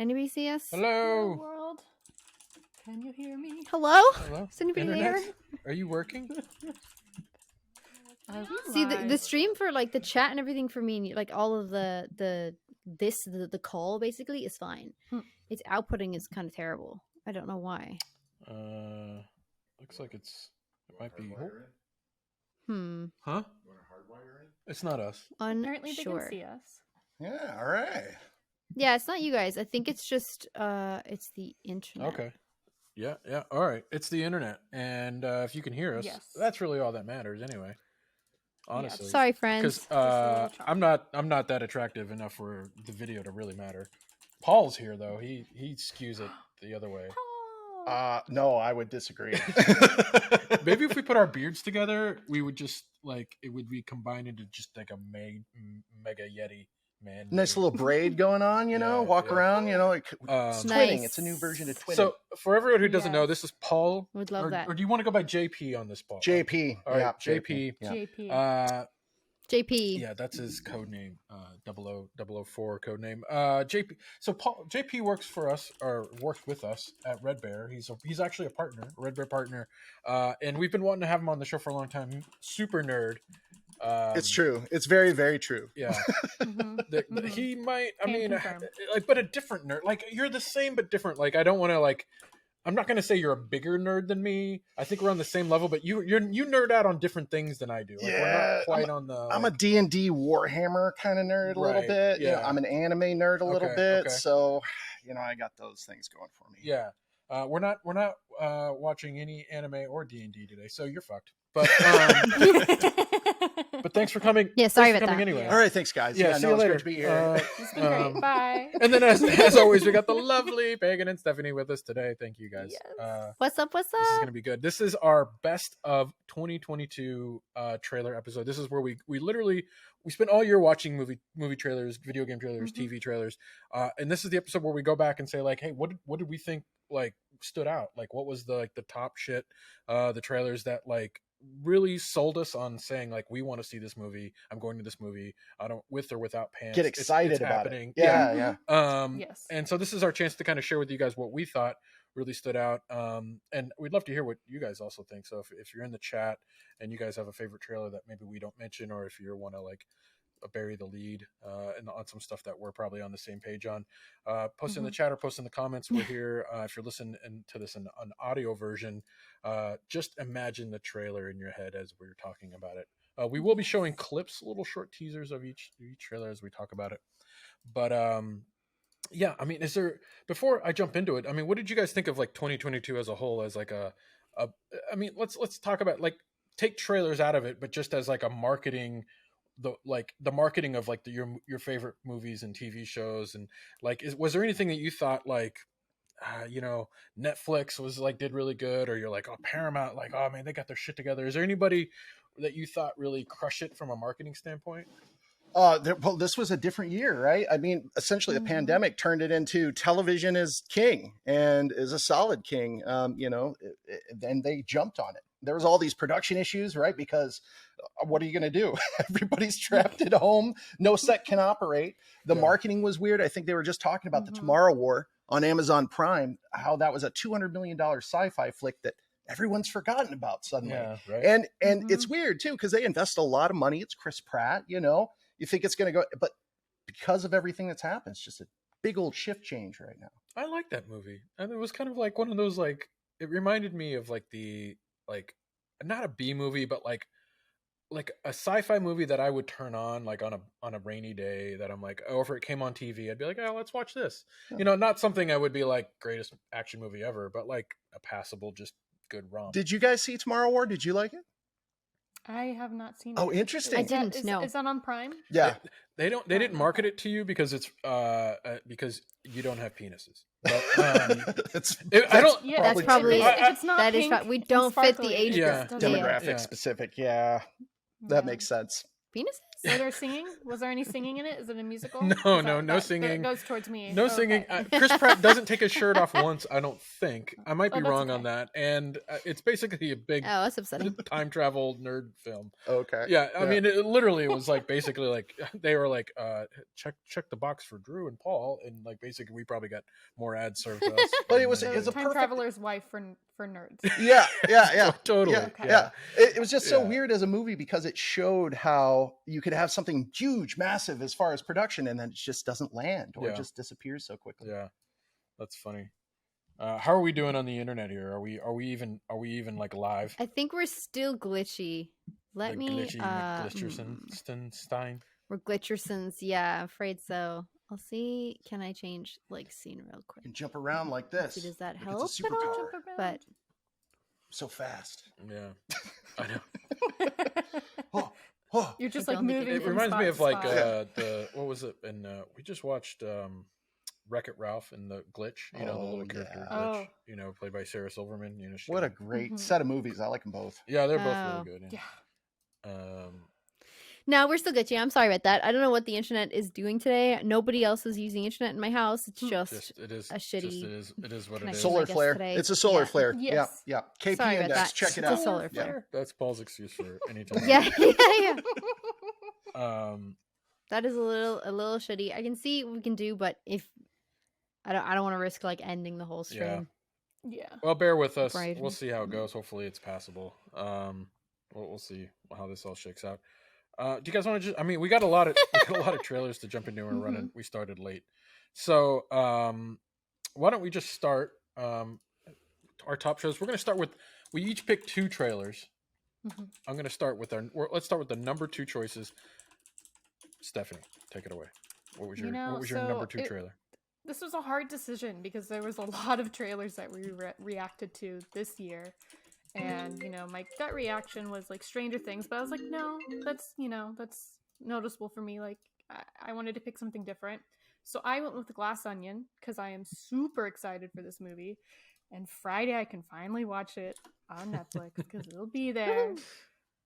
Anybody see us? Hello. World. Can you hear me? Hello? Hello. Is anybody Internet? there? Are you working? See the stream for like the chat and everything for me, like all of the call basically is fine. Its outputting is kind of terrible. I don't know why. Looks like it might be. Huh? It's not us. Apparently they can Unsure. see us. Yeah, all right. Yeah, it's not you guys. I think it's just it's the internet. Okay. Yeah. All right. It's the internet, and if you can hear us, Yes. that's really all that matters, anyway. Honestly. Sorry, friends. Because I'm not that attractive enough for the video to really matter. Paul's here though. He skews it the other way. No, I would disagree. Maybe if we put our beards together, we would just like it would be combined into just like a mega yeti man. Nice little braid going on, walk around, like it's twinning. Nice. It's a new version of twinning. So for everyone who doesn't know, this is Paul. Would love that. Or do you want to go by JP on this, Paul? JP. All right, Yeah, JP. Yeah. JP. JP. Yeah, that's his code name. 004 code name. JP. So Paul, JP works for us or worked with us at Red Bear. He's actually a partner, a Red Bear partner, and we've been wanting to have him on the show for a long time. Super nerd. It's true. It's very, very true. Yeah. He might. I mean, confirm. like, but a different nerd. Like you're the same but different. Like I don't want to like. I'm not going to say you're a bigger nerd than me. I think we're on the same level, but you nerd out on different things than I do. Like, Yeah, we're not quite on the. I'm a D&D Warhammer kind of nerd a little bit. Yeah. I'm an anime nerd a little bit. Okay. So, I got those things going for me. Yeah. We're not watching any anime or D&D today, so you're fucked. But but thanks for coming. Yeah, sorry Thanks for about coming that. anyway. All right, thanks, guys. Yeah, see you it's later. great to be here. It's been great. Bye. And then as always, we got the lovely Pagan and Stephanie with us today. Thank you guys. Yes. What's up? This is going to be good. This is our best of 2022 trailer episode. This is where we literally spent all year watching movie trailers, video game trailers, TV trailers, and this is the episode where we go back and say like, hey, what did we think like stood out? Like, what was the top shit? The trailers that like really sold us on saying like, we want to see this movie. I'm going to this movie. I don't with or without pants. Get excited it's about happening. it. Yeah. Yes. And so this is our chance to kind of share with you guys what we thought really stood out. And we'd love to hear what you guys also think. So if you're in the chat and you guys have a favorite trailer that maybe we don't mention, or if you want to like bury the lead and on some stuff that we're probably on the same page on, post in the chat or post in the comments. We're here. If you're listening to this in an audio version, just imagine the trailer in your head as we're talking about it. We will be showing clips, little short teasers of each trailer as we talk about it. But yeah, I mean, before I jump into it, I mean, what did you guys think of like 2022 as a whole? As like I mean, let's talk about like take trailers out of it, but just as like a marketing. The marketing of like your favorite movies and TV shows, and like was there anything that you thought like Netflix was like did really good, or you're like, oh, Paramount, like, oh man, they got their shit together? Is there anybody that you thought really crushed it from a marketing standpoint? Well, this was a different year, right? I mean, essentially the pandemic turned it into television is king and is a solid king, and they jumped on it. There was all these production issues, right? Because what are you going to do? Everybody's trapped at home. No set can operate. The marketing was weird. I think they were just talking about the Tomorrow War on Amazon Prime, how that was a $200 million sci-fi flick that everyone's forgotten about suddenly. Yeah, right. And it's weird too, because they invest a lot of money. It's Chris Pratt, you think it's going to go, but because of everything that's happened, it's just a big old shift change right now. I like that movie. And it was kind of like one of those, like, it reminded me of like like not a B movie, but like a sci-fi movie that I would turn on like on a rainy day that I'm like, oh, if it came on TV, I'd be like, oh, let's watch this. Yeah. Not something I would be like greatest action movie ever, but like a passable, just good romp. Did you guys see Tomorrow War? Did you like it? I have not seen it. Oh, interesting. I didn't know. Is that on Prime? Yeah. They didn't market it to you because it's because you don't have penises. But that's probably if it's not that pink is we don't fit the age sparkly, demographic Yeah. specific. Yeah. That makes sense. Penises? So they're singing? Was there any singing in it? Is it a musical? No singing. That goes towards me. No Oh, singing. okay. Chris Pratt doesn't take his shirt off once, I don't think. I might be Oh, that's wrong on okay. that. And it's basically a big Oh, that's upsetting. time travel nerd film. Okay. Yeah, I mean, it literally was like basically like they were like, check the box for Drew and Paul, and like basically we probably got more ads served to us. But it was So a Time perfect. Traveler's Wife for nerds. Yeah. Totally. Yeah. Okay. Yeah. It was just so Yeah. weird as a movie because it showed how you could have something huge, massive as far as production, and then it just doesn't land or Yeah. it just disappears so quickly. Yeah, that's funny. How are we doing on the internet here? Are we even like live? I think we're still glitchy. Let The me. glitchy McGlitcherson. We're glitchersons. Yeah, I'm afraid so. I'll see. Can I change like scene real You quick? can jump around like this. See, does that Like help it's a at all? superpower. But So fast. Yeah, I know. Oh. You're just I like don't think moving. It from reminds spot me to of like spot. the what was it? And we just watched Wreck-It Ralph and the Glitch. You know, the little character yeah. Glitch. Oh. You know, played by Sarah Silverman. You know, she What a great Mhm. set of movies. I like them both. yeah, they're both Oh. really good. Yeah. no, we're still glitchy. I'm sorry about that. I don't know what the internet is doing today. Nobody else is using internet in my house. It's just it is a shitty it is what it connection. is. Solar guess flare. today. It's a solar Yeah. flare. Yes. Yeah. KP Sorry about index. that. Check it It's a out. solar Yeah. flare. That's Paul's excuse for any time. yeah. Um. That is a little shitty. I can see what we can do, but if I don't want to risk like ending the whole stream. Yeah. Well, bear with us. Right. We'll see how it goes. Hopefully, it's passable. We'll see how this all shakes out. Do you guys want to just? I mean, we got a lot of trailers to jump into and running. We started late, so why don't we just start our top shows? We're going to start with. We each picked 2 trailers. Mhm. I'm going to start with let's start with the number 2 choices. Stephanie, take it away. What was your number 2 trailer? This was a hard decision because there was a lot of trailers that we reacted to this year. And, my gut reaction was like Stranger Things, but I was like, no, that's noticeable for me. Like, I wanted to pick something different. So I went with The Glass Onion because I am super excited for this movie. And Friday I can finally watch it on Netflix because it'll be there.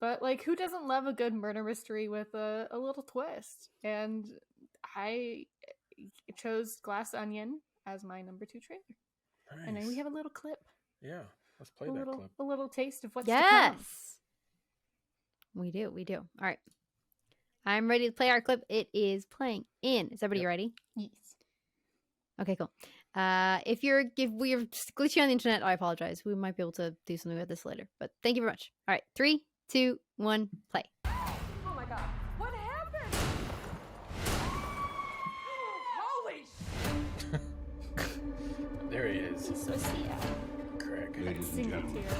But, like, who doesn't love a good murder mystery with a little twist? And I chose Glass Onion as my number 2 trailer. Nice. And then we have a little clip. Yeah, let's play that clip. A little taste of what's to Yes. come. We do. All right. I'm ready to play our clip. It is playing in. Is everybody ready? Yes. Okay, cool. If we're glitchy on the internet, I apologize. We might be able to do something about this later. But thank you very much. All right, 3, 2, 1, play. Oh my god, what happened? Holy There he is. So see Craig. Ladies and Sing it gentlemen, here.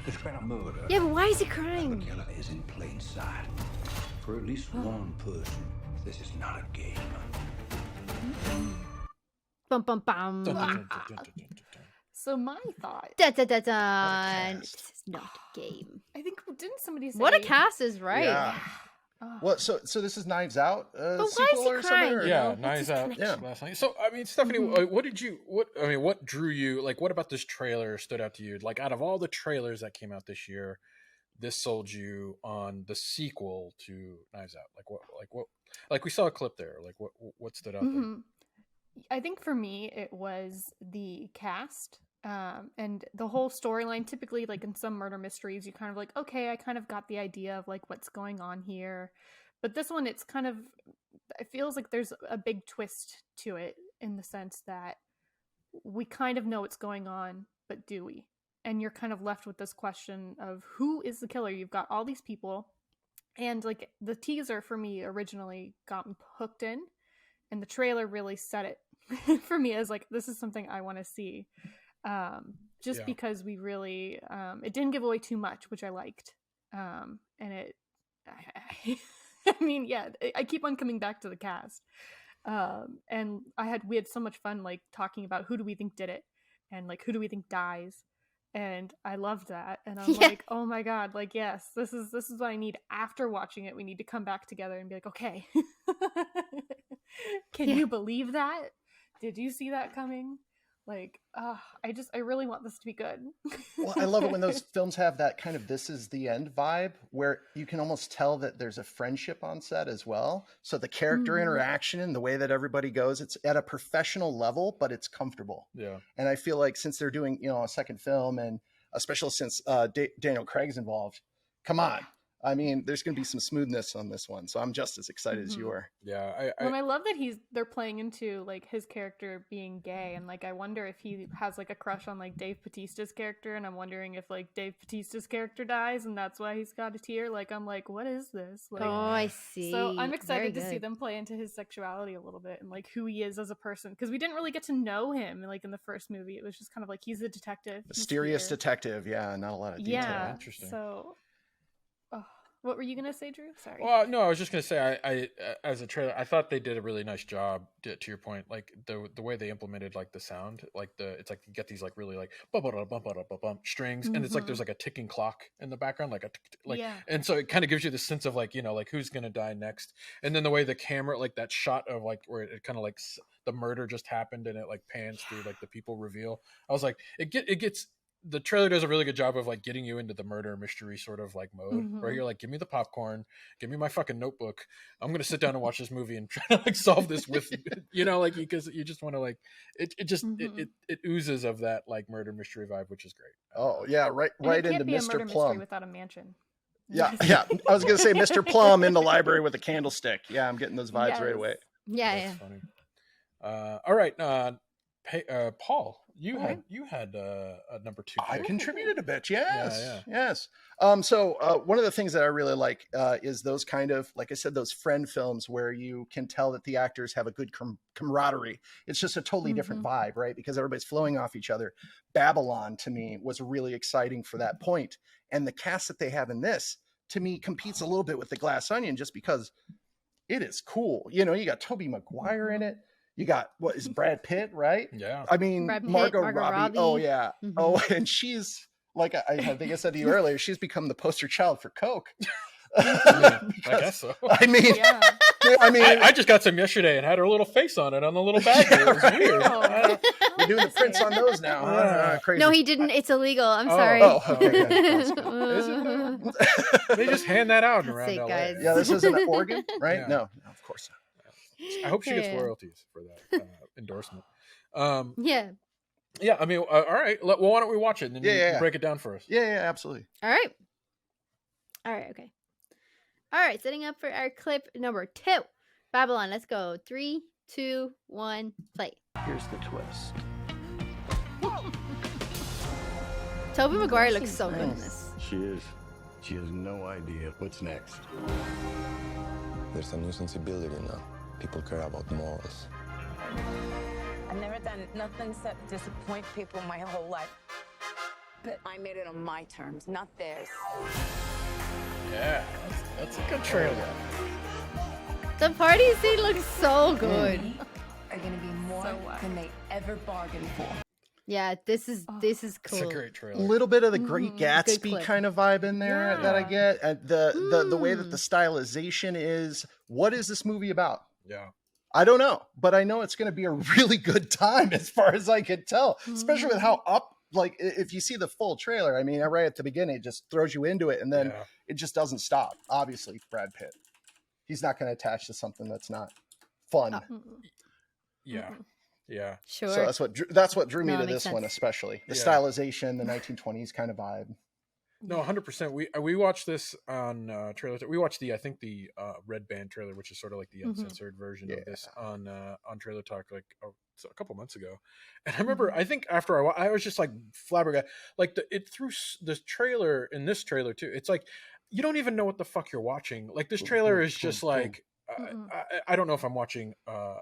this kind of murder Yeah, but why is he of a crying? killer is in plain sight. For at least one person, this is not a game. Bum bum bum. Dun, dun, dun, dun, dun, dun, dun, dun. So my thought, Da, da, da, da. cast. This is not a game. I think didn't somebody say What a cast is right. Yeah. Oh. What? So this is Knives Out why is sequel he or crying? something? Or? Yeah, What's Knives his Out. connection? Last night. So, I mean, Stephanie, what drew you? Like, what about this trailer stood out to you? Like, out of all the trailers that came out this year, this sold you on the sequel to Knives Out. Like we saw a clip there. Like, what stood out there? Mhm. I think for me it was the cast and the whole storyline. Typically, like in some murder mysteries, you kind of like, okay, I kind of got the idea of like what's going on here, but this one, it feels like there's a big twist to it in the sense that we kind of know what's going on, but do we? And you're kind of left with this question of who is the killer. You've got all these people, and like the teaser for me originally got me hooked in, and the trailer really set it for me as like, this is something I want to see. Just Yeah. because we really, it didn't give away too much, which I liked. And I mean, yeah, I keep on coming back to the cast. And we had so much fun, like talking about who do we think did it and like, who do we think dies? And I loved that. And I'm Yeah. like, oh my God, like, yes, this is what I need after watching it. We need to come back together and be like, okay, can Yeah. you believe that? Did you see that coming? Like, I really want this to be good. Well, I love it when those films have that kind of this is the end vibe where you can almost tell that there's a friendship on set as well. So the character interaction and the way that everybody goes, it's at a professional level, but it's comfortable. Yeah. And I feel like since they're doing, a second film, and especially since Daniel Craig's involved, come on. I mean, there's going to be some smoothness on this one. So I'm just as excited as you are. Yeah. I love that they're playing into like his character being gay, and like I wonder if he has like a crush on like Dave Bautista's character, and I'm wondering if like Dave Bautista's character dies and that's why he's got a tear. Like I'm like, what is this? Like, I see. So I'm excited to see them play into his sexuality a little bit and like who he is as a person, because we didn't really get to know him like in the first movie. It was just kind of like he's a detective, mysterious detective. Yeah, not a lot of detail. Yeah, interesting. So. What were you gonna say, Drew? Sorry. Well, no, I was just gonna say, I as a trailer, I thought they did a really nice job. To your point, like the way they implemented like the sound, like it's like you get these like really like bump strings, and it's like there's like a ticking clock in the background, and so it kind of gives you the sense of like like who's gonna die next, and then the way the camera, like that shot of like where it kind of like the murder just happened and it like pans through like the people reveal. I was like, it gets. The trailer does a really good job of like getting you into the murder mystery sort of like mode where you're like, give me the popcorn, give me my fucking notebook. I'm going to sit down and watch this movie and try to like solve this with, like, because you just want to like, it oozes of that like murder mystery vibe, which is great. Oh yeah. Right into Mr. Plum. Without a mansion. Yeah. Yeah. I was going to say Mr. Plum in the library with a candlestick. Yeah. I'm getting those vibes right away. Yeah. Funny. All right. Paul, you had a number 2 pick. I contributed a bit. Yes. Yeah. Yes. So one of the things that I really like is those kind of, like I said, those friend films where you can tell that the actors have a good camaraderie. It's just a totally different vibe, right? Because everybody's flowing off each other. Babylon to me was really exciting for that point. And the cast that they have in this, to me, competes a little bit with The Glass Onion just because it is cool. You got Tobey Maguire in it. You got, what is Brad Pitt, right? Yeah. I mean, Margot Robbie. Oh, yeah. Oh, and she's, like I think I said to you earlier, she's become the poster child for Coke. I guess so. I mean, I just got some yesterday and had her little face on it on the little bag. It was weird. We're doing the prints on those now. Huh? Crazy. No, he didn't. It's illegal. I'm sorry. Oh, okay. Good. Is it? They just hand that out around LA. Guys. Yeah, this isn't Oregon, right? Yeah. No, of course not. I hope she gets royalties for that endorsement. Yeah. I mean, all right. Well, why don't we watch it and then you break it down for us? Yeah, absolutely. All right. Okay. All right. Setting up for our clip number 2. Babylon. Let's go. 3, 2, 1, play. Here's the twist. Tobey Maguire looks so good in this. She is. She has no idea what's next. There's a new sensibility now. People care about morals. I've never done nothing except disappoint people my whole life. But I made it on my terms, not theirs. Yeah, that's a good trailer. The party scene looks so good. Are going to be more than they ever bargained for. Yeah, this is cool. It's a great trailer. A little bit of the Great Gatsby kind of vibe in there that I get. And the way that the stylization is. What is this movie about? Yeah. I don't know, but I know it's going to be a really good time as far as I could tell, especially with how if you see the full trailer, I mean, right at the beginning, it just throws you into it and then it just doesn't stop. Obviously, Brad Pitt, he's not going to attach to something that's not fun. Yeah. Yeah. Sure. So that's what drew me to this sense. one, especially the stylization, the 1920s kind of vibe. No, 100%. We watched this on trailer. We watched the Red Band trailer, which is sort of like the uncensored version of this on Trailer Talk like a couple months ago. And I remember, I think after I was just like flabbergasted. Like it through the trailer in this trailer too. It's like you don't even know what the fuck you're watching. Like this trailer is just like I don't know if I'm watching a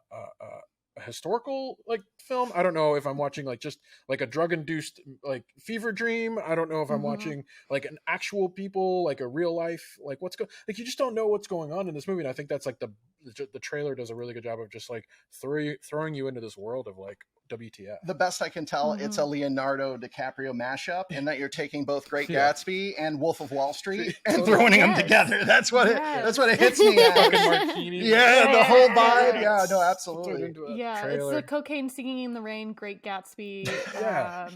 historical like film. I don't know if I'm watching like just like a drug induced like fever dream. I don't know if I'm watching like an actual people, like a real life, like like you just don't know what's going on in this movie. And I think that's like the trailer does a really good job of just like throwing you into this world of like WTF. The best I can tell, it's a Leonardo DiCaprio mashup, and that you're taking both Great Yeah. Gatsby and Wolf of Wall Street and Totally. throwing them Yes. together. That's what Yes. it hits me Fucking as. martini. Yeah, the whole vibe. Yes. Yeah, no, Turned absolutely. into a Yeah, trailer. it's the Cocaine Singing in the Rain, Great Gatsby, Yeah.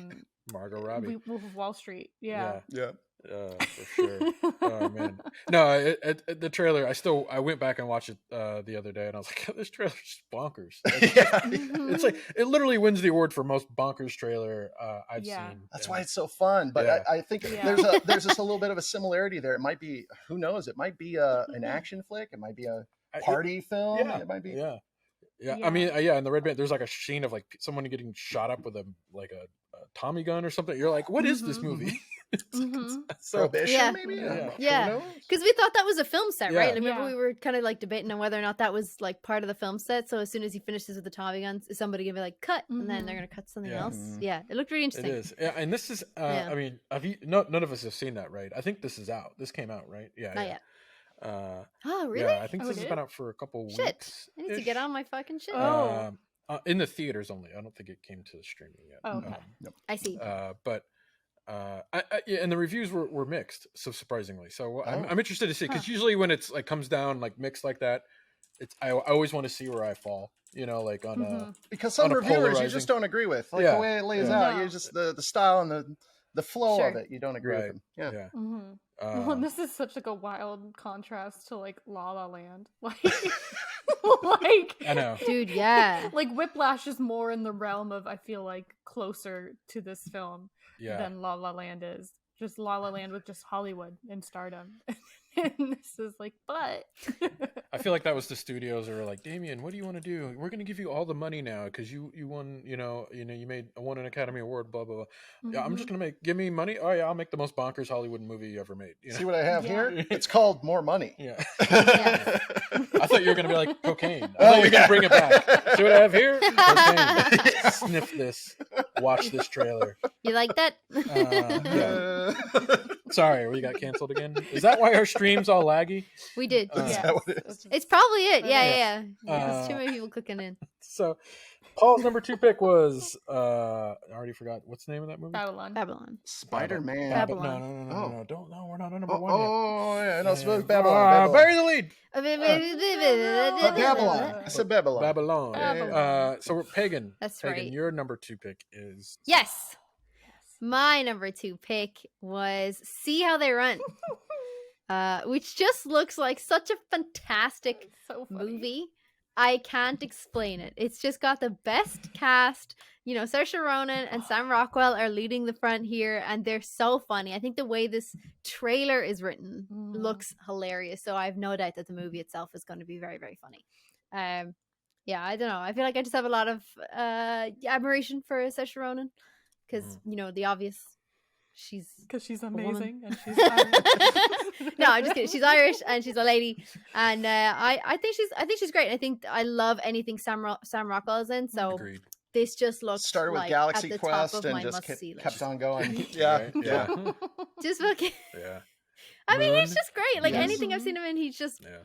Margot Robbie. Wolf of Wall Street. Yeah. Yeah. For sure. Oh man, no, the trailer. I went back and watched it the other day, and I was like, this trailer's just bonkers. Yeah. It's like it literally wins the award for most bonkers trailer I've Yeah. seen. That's And- why it's so fun. But Yeah. I think Yeah. there's just a little bit of a similarity there. It might be, who knows? It might be an action flick. It might be a party film. Yeah, It might be. yeah. I Yeah. mean, in the Red Band, there's like a scene of like someone getting shot up with a Tommy gun or something. You're like, what is this movie? So Prohibition, Yeah. maybe. Yeah. Yeah. Who knows? Because we thought that was a film set, right? Yeah. Remember Yeah. we were kind of like debating on whether or not that was like part of the film set. So as soon as he finishes with the Tommy guns, is somebody gonna be like cut, and then they're gonna cut something Yeah. else? Mhm. Yeah, it looked really it interesting. is. Yeah, and this is. Yeah. I mean, none of us have seen that, right? I think this is out. This came out, right? Yeah. Not yeah. yet. Uh, Oh, really? Yeah, I think Oh, this it has did? been out for a couple Shit, weeks. I need to get on my fucking shit. Oh. In the theaters only. I don't think it came to streaming yet. Oh, okay. I see. But and the reviews were mixed, so surprisingly. So I'm interested to see, because usually when it's like comes down like mixed like that, I always want to see where I fall. You know, like on Because some on a reviewers you polarizing- just don't agree with, like Yeah. the way it lays Yeah. out. No. You just the style and the flow of Sure. it. You don't agree with Right. them. Yeah. yeah. Mm-hmm. Uh, Well, and this is such like a wild contrast to like La La Land. Like, like I know. Dude, yeah. like Whiplash is more in the realm of, I feel like, closer to this film Yeah. than La La Land is. Just La La Land with just Hollywood and stardom. And this is like, but I feel like that was the studios are like, Damien, what do you want to do? We're going to give you all the money now because you won, you won an Academy Award, blah blah blah. Yeah, I'm just Mhm. gonna give me money. Oh yeah, I'll make the most bonkers Hollywood movie you ever made. You know? See what I have Yeah. here? It's called More Money. Yeah. Yeah. I thought you were gonna be like cocaine. I Oh, thought you were yeah. gonna bring it back. See what I have here? Cocaine. Sniff this. Watch this trailer. You like that? Yeah. Sorry, we got canceled again. Is that why our stream's all laggy? We did. Is yeah, that what it is? It's probably it. Yeah, Yeah. yeah, yeah. There's too Uh, many people cooking in. So, Paul's number 2 pick was I already forgot what's the name of that movie. Babylon. Babylon. Spider-Man. Babylon. No. Don't. No, we're not on number Oh, 1 yet. yeah, no, it's Yeah. Babylon. Bury the lead. Babylon. I said Babylon. Babylon. Babylon. So Pagan. That's Pagan, right. your number 2 pick is Yes. My number 2 pick was See How They Run, which just looks like such a fantastic It's so funny. movie. I can't explain it. It's just got the best cast. You know, Saoirse Ronan and Sam Rockwell are leading the front here, and they're so funny. I think the way this trailer is written looks hilarious. So I have no doubt that the movie itself is going to be very, very funny. Yeah, I don't know. I feel like I just have a lot of admiration for Saoirse Ronan because you know the obvious. She's Because she's woman. amazing and she's no, I'm just kidding. She's Irish and she's a lady, and I think she's great. I think I love anything Sam Rockwell is in. So agreed. this just looks Started with like Galaxy at the Quest top of and my just must-see list. kept on going. Yeah. Right? Yeah. Just fucking. Yeah. I mean, he's Moon. just great. Like Yes. anything I've seen him in, he's just Yeah.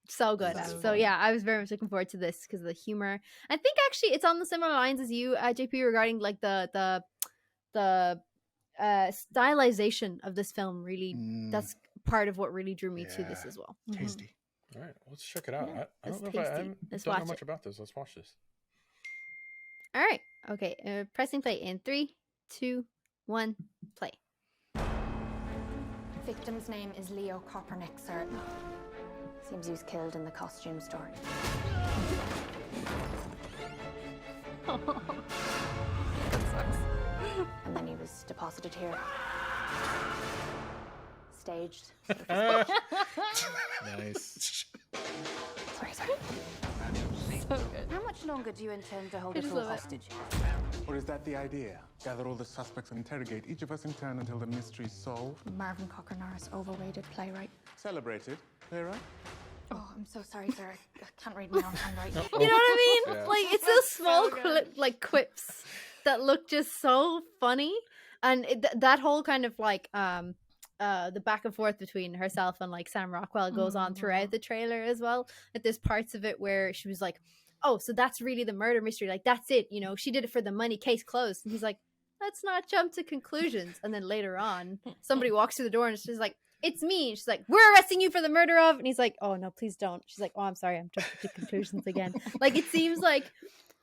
so good So at. So funny. yeah, I was very much looking forward to this because of the humor. I think actually it's on the similar lines as you, JP, regarding like the stylization of this film. Really, that's part of what really drew me to this Yeah. as well. Tasty. All right, let's check it out. Yeah, I don't it's know if tasty. I Let's don't know watch much it. about this. Let's watch this. All right. Okay. Pressing play in 3, 2, 1, play. Victim's name is Leo Kopernik, sir. Seems he was killed in the costume store. And then he was deposited here. Staged. Nice. Sorry. so good. How much longer do you intend to hold I us just all love it. hostage? Or is that the idea? Gather all the suspects and interrogate each of us in turn until the mystery's solved? Marvin Cocker Norris, overrated playwright. Celebrated, playwright? Oh, I'm so sorry, sir. I can't read my own handwriting. You know what I mean? Yeah. Like it's those small so good. quips that look just so funny, and that whole kind of like the back and forth between herself and like Sam Rockwell goes on throughout the trailer as well. Like there's parts of it where she was like, oh, so that's really the murder mystery. Like, that's it. You know, she did it for the money. Case closed. And he's like, let's not jump to conclusions. And then later on, somebody walks through the door and she's like, it's me. She's like, we're arresting you for the murder of. And he's like, oh, no, please don't. She's like, oh, I'm sorry. I'm jumping to conclusions again. Like, it seems like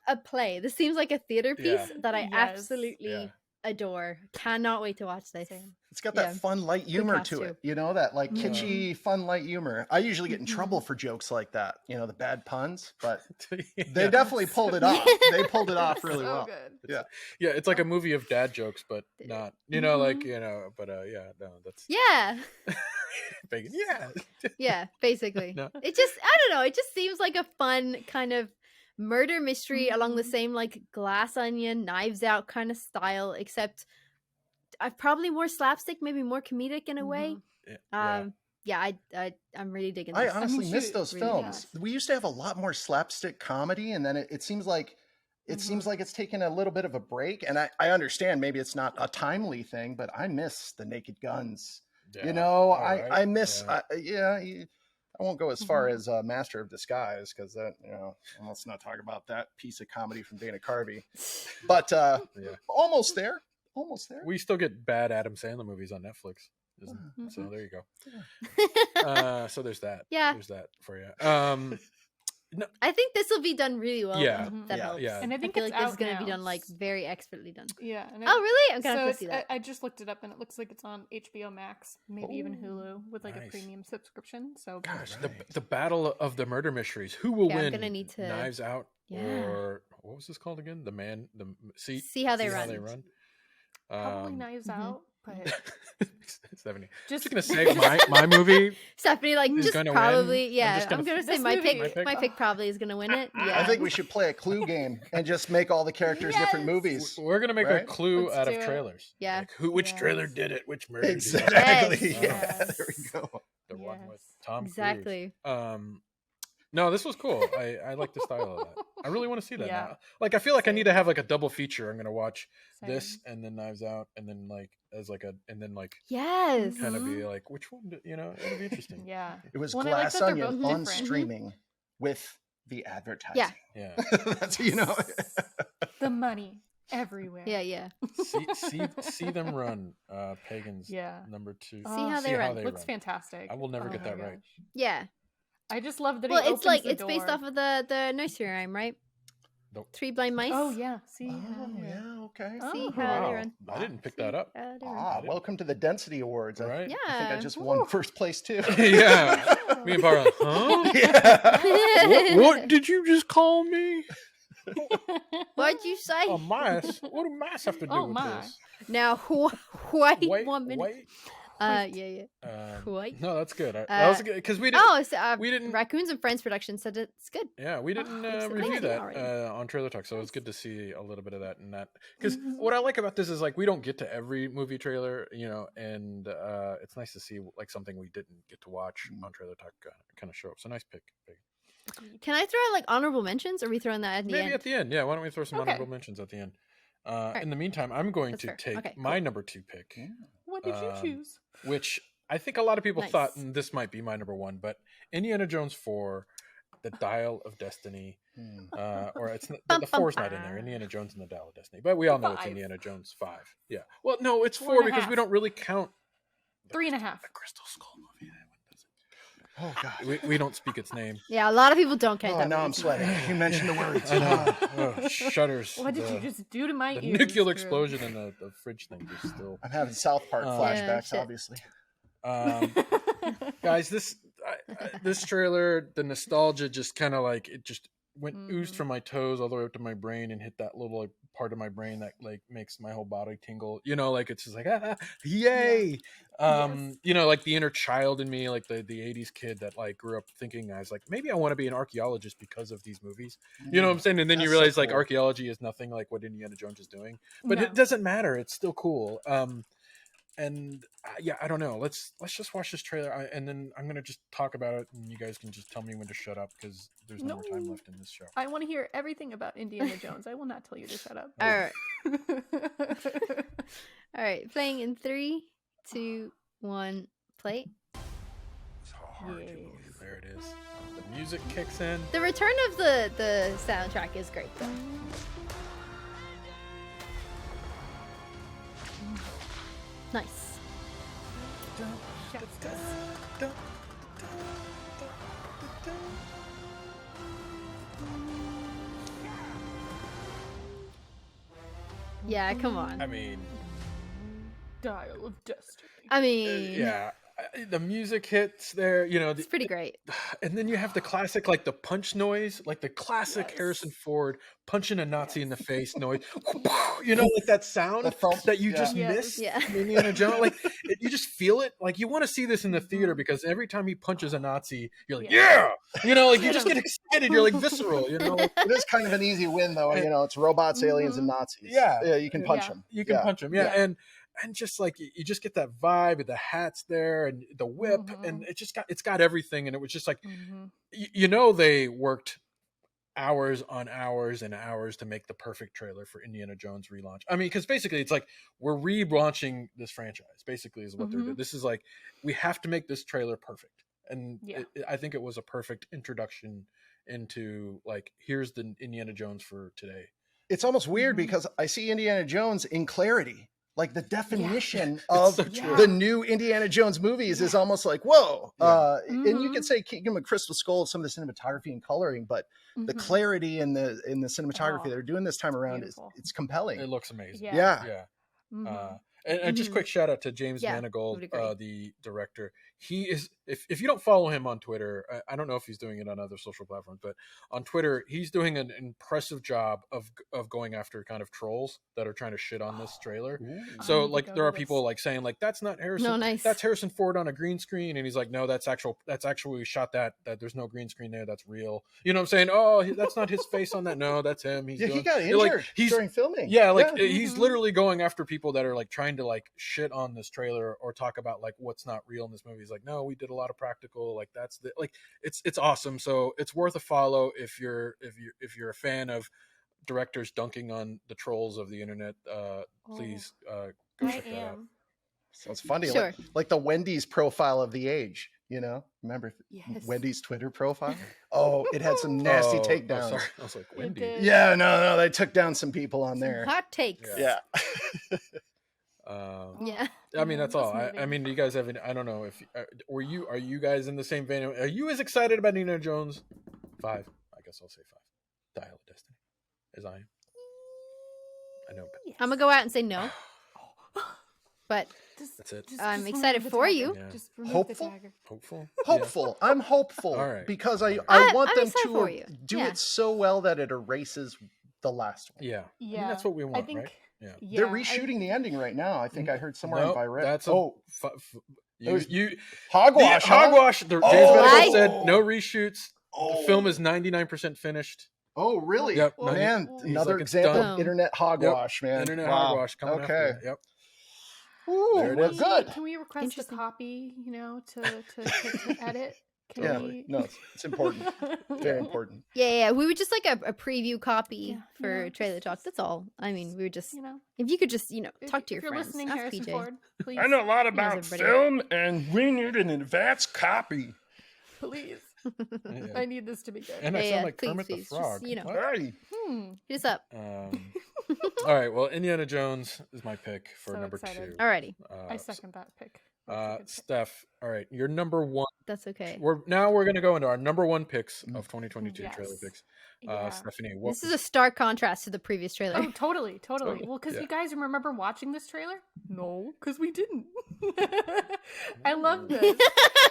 a play. This seems like a theater piece that I absolutely adore. Cannot wait to watch this. It's got that fun, light humor to it. You know, that like kitschy, fun, light humor. I usually get in trouble for jokes like that. You know, the bad puns, but they definitely pulled it off. They pulled it off really well. Good. Yeah, it's like a movie of dad jokes, but not, you know, like, you know, but that's Pagan. Yeah, basically. No. It just, I don't know, it just seems like a fun kind of murder mystery along the same like Glass Onion, Knives Out kind of style, except probably more slapstick, maybe more comedic in a way. I'm really digging this. I honestly miss those films. We used to have a lot more slapstick comedy, and then it seems like it's taken a little bit of a break. And I understand maybe it's not a timely thing, but I miss the Naked Guns. You know, I miss I won't go as far as Master of Disguise, because that, you know, let's not talk about that piece of comedy from Dana Carvey. But almost there. We still get bad Adam Sandler movies on Netflix. So there you go. So there's that. Yeah. There's that for you. No, I think this will be done really well. Yeah. That helps. Yeah. And I think feel it's like this out is going to now. be done like very expertly done. Yeah. And oh, really? I'm going to have to see that. I just looked it up and it looks like it's on HBO Max, maybe even Hulu with like a premium subscription. So gosh, the battle of the murder mysteries. Who will win? I'm going to need to Knives Out or what was this called again? See how they run. Probably Knives Out. But Stephanie, just gonna say my movie. Stephanie, like, just probably, win. I'm gonna say my pick probably is gonna win it. Yeah, I think we should play a Clue game and just make all the characters different movies. We're gonna make a Clue out of trailers. Yeah, like which trailer did it? Which murder? Exactly. Did it? Yeah, there we go. The one with Tom exactly. Cruise. No, this was cool. I like the style of that. I really want to see that now. Like, I feel like I need to have like a double feature. I'm gonna watch this and then Knives Out, and then like yes, kind of be like, which one? You know, it'll be interesting. Yeah, it was Glass Onion on streaming with the advertising. Yeah. That's, you know, the money everywhere. Yeah. See them run. Pagan's number 2. See how they run. Looks fantastic. I will never get that right. Yeah. I just love that. Well, it's like it's based off of the nursery rhyme, right? Nope. 3 Blind Mice. Oh yeah. See. Okay. See how they run. I didn't pick that up. Welcome to the Density Awards. Right. Yeah. I think I just won first place too. Yeah. Me and Bara. Huh? Yeah. What did you just call me? What'd you say? A mice? What do mice have to do with this? Now, white woman. White? White. No, that's good. That was good because we didn't. We didn't. Raccoons and Friends production said it's good. Yeah, we didn't review that on Trailer Talk, so it's good to see a little bit of that in that. Because what I like about this is like we don't get to every movie trailer, you know, and it's nice to see like something we didn't get to watch on Trailer Talk kind of show up. So nice pick. Can I throw out like honorable mentions, or are we throwing that at the end? Maybe at the end. Yeah, why don't we throw some honorable mentions at the end? In the meantime, I'm going to take my number 2 pick. Yeah. What did you choose? Which I think a lot of people thought this might be my number 1, but Indiana Jones 4, The Dial of Destiny, or it's not, the 4's not in there. Indiana Jones and the Dial of Destiny, but we all know it's Indiana Jones 5. Yeah. Well, no, it's 4 because we don't really count 3.5. The Crystal Skull movie. Oh God, we don't speak its name. Yeah, a lot of people don't count that. Now I'm sweating. You mentioned the words. Shudders. What did you just do to my ears? The nuclear explosion and the fridge thing just still. I'm having South Park flashbacks, obviously. Guys, this trailer, the nostalgia just kind of like it just went oozed from my toes all the way up to my brain and hit that little like, part of my brain that like makes my whole body tingle. You know, like it's just like yay. You know, like the inner child in me, like the 80s kid that like grew up thinking I was like maybe I want to be an archaeologist because of these movies. You know what I'm saying? And then you realize like archaeology is nothing like what Indiana Jones is doing. But it doesn't matter. It's still cool. And I don't know. Let's just watch this trailer, and then I'm gonna just talk about it, and you guys can just tell me when to shut up because there's no more time left in this show. I want to hear everything about Indiana Jones. I will not tell you to shut up. All right. All right. Playing in 3, 2, 1, play. It's hard. There it is. The music kicks in. The return of the soundtrack is great though. Nice. Yeah, come on. I mean, Dial of Destiny. I mean, yeah, the music hits there, you know. it's pretty great. And then you have the classic, like the punch noise, like the classic Harrison Ford punching a Nazi in the face noise. You know, like that sound that you just missed. Yeah. in Indiana Jones. Like you just feel it. Like you want to see this in the theater because every time he punches a Nazi, you're like, yeah. You know, like you just get excited. You're like visceral. You know, It is kind of an easy win, though. You know, it's robots, aliens, and Nazis. Yeah. You can punch them. You can punch him. Yeah. And just like you just get that vibe of the hats there and the whip and it's got everything. And it was just like, you know, they worked hours on hours and hours to make the perfect trailer for Indiana Jones relaunch. I mean, because basically it's like we're relaunching this franchise, basically is what they're doing. This is like, we have to make this trailer perfect. And I think it was a perfect introduction into like, here's the Indiana Jones for today. It's almost weird because I see Indiana Jones in clarity. Like the definition of the new Indiana Jones movies is almost like, whoa. And you could say Kingdom of Crystal Skull, some of the cinematography and coloring, but the clarity in the cinematography they're doing this time around it's compelling. It looks amazing. Yeah. And just quick shout out to James Manigold, the director. He is, if you don't follow him on Twitter, I don't know if he's doing it on other social platforms, but on Twitter, he's doing an impressive job of going after kind of trolls that are trying to shit on this trailer. So like there are people like saying like, that's not Harrison. No, nice. That's Harrison Ford on a green screen. And he's like, no, that's actually we shot that there's no green screen there. That's real. You know what I'm saying? Oh, that's not his face on that. No, that's him. He's he got injured during filming. Yeah. Like he's literally going after people that are like trying to like shit on this trailer or talk about like what's not real in this movie. He's like, no, we did a lot of practical, like that's the like it's awesome. So it's worth a follow if you're a fan of directors dunking on the trolls of the internet. Please go check that out. So it's funny, Sure. like the Wendy's profile of the age. You know, remember Wendy's Twitter profile? Oh, it had some nasty takedowns. Sorry. I was like, Wendy. Yeah, no, they took down some people on there. Hot takes. Yeah. I mean, that's all. I mean, do you guys have any, I don't know if are you guys in the same vein? Are you as excited about Indiana Jones 5? I guess I'll say 5. Dial of Destiny as I am. I know. I'm gonna go out and say no. But that's it. I'm excited for you. Yeah. Just remove Hopeful? the tagger. Hopeful. I'm hopeful All right. because I I'm want them excited for you. to do Yeah. it so well that it erases the last one. Yeah. Yeah. I mean, that's what we want, I think, right? Yeah. They're reshooting the ending right now. I think I heard somewhere in Virette. That's you hogwash. Hogwash. James Manigold said no reshoots. The film is 99% finished. Oh, really? Yep. Man, He's another like, it's example done. of internet hogwash, man. Internet Wow. hogwash coming after. Yep. Ooh, There it we're is. good. Can we request a copy, you know, to edit? Can Yeah, we... no, it's important. Very important. Yeah. We would just like a preview copy for Trailer Talk. That's all. I mean, we would just, if you could just, talk to your if you're friends. listening, Ask Harrison PJ. Ford, please. I know a lot He knows about everybody. film, and we need an advanced copy. Please. Yeah. I need this to be good. And I sound like please, Kermit the please. Frog. Just, What? Hey. Hit us up. All right. Well, Indiana Jones is my pick for So number excited. 2. Alrighty. I second that pick. That's a good pick. Steph. All right. You're number 1. That's okay. We're going to go into our number 1 picks of 2022 trailer Yes. picks. Yeah. Stephanie, This is a stark contrast to the previous trailer. Oh, totally. Well, because Yeah. you guys remember watching this trailer? No, because we didn't. I love this.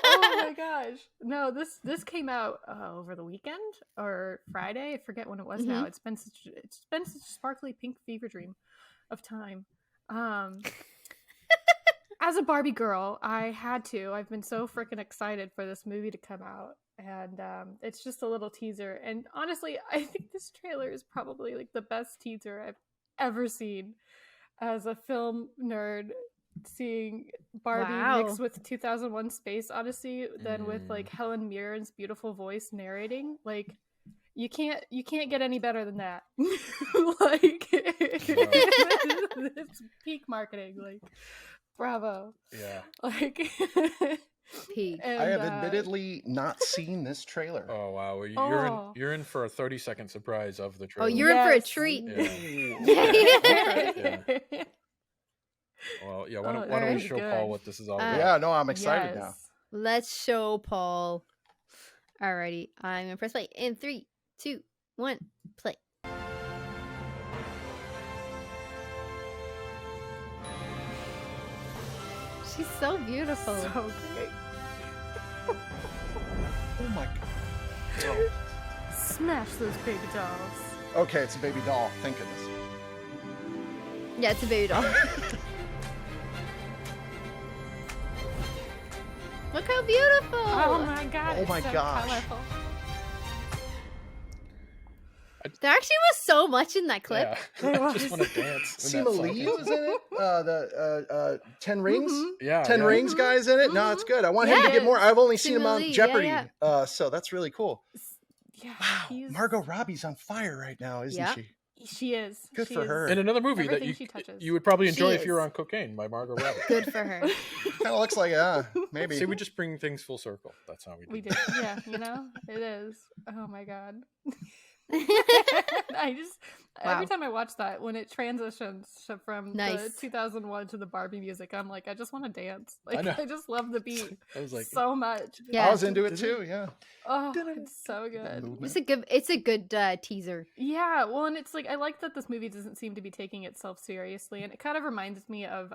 Oh my gosh! No, this came out over the weekend or Friday. I forget when it was. Now it's been such a sparkly pink fever dream of time. As a Barbie girl, I had to. I've been so freaking excited for this movie to come out. And it's just a little teaser. And honestly, I think this trailer is probably like the best teaser I've ever seen as a film nerd. Seeing Barbie mixed with 2001 Space Odyssey, then with like Helen Mirren's beautiful voice narrating, like you can't get any better than that. Like it's peak marketing. Like bravo. Yeah. Like Peak. And, I have admittedly not seen this trailer. Oh wow, well, Oh. you're in for a 30-second surprise of the Oh, trailer. you're in for a Yes. treat. Yeah. Well, yeah. Why don't we alright. show Good. Paul what this is all about? Yeah, no, I'm excited now. Yes. Let's show Paul. Alrighty, I'm gonna press play in 3, 2, 1, play. She's so beautiful. So great. Oh my god. Smash those baby dolls. Okay, it's a baby doll. Thank goodness. Yeah, it's a baby doll. Look how beautiful! Oh my god. Oh it's my so gosh. colorful. There actually was so much in that clip. Yeah. It I just was. want to dance. when Sima that song Lee comes. was in it. The 10 Rings. Yeah. 10 yeah. Rings guy's in it. No, it's good. I want him to Yeah. get more. I've only seen him Sima on Lee, yeah, Jeopardy. yeah. So that's really cool. Yeah. Wow. he's- Margot Robbie's on fire right now, isn't Yeah. she? She is. Good She for is. her. In another movie that Everything she touches. you would probably enjoy She if you were is. on cocaine by Margot Robbie. Good for her. Kind of looks like maybe. See, we just bring things full circle. That's how we do. We it. did. Yeah, it is. Oh my god. I just every Wow. time I watch that, when it transitions from the Nice. 2001 to the Barbie music, I'm like, I just want to dance. Like know. I just love the beat I was like, so much. Yeah. I was into it too. Yeah. Oh, it's so good. It's a good teaser. Yeah, well, and it's like I like that this movie doesn't seem to be taking itself seriously, and it kind of reminds me of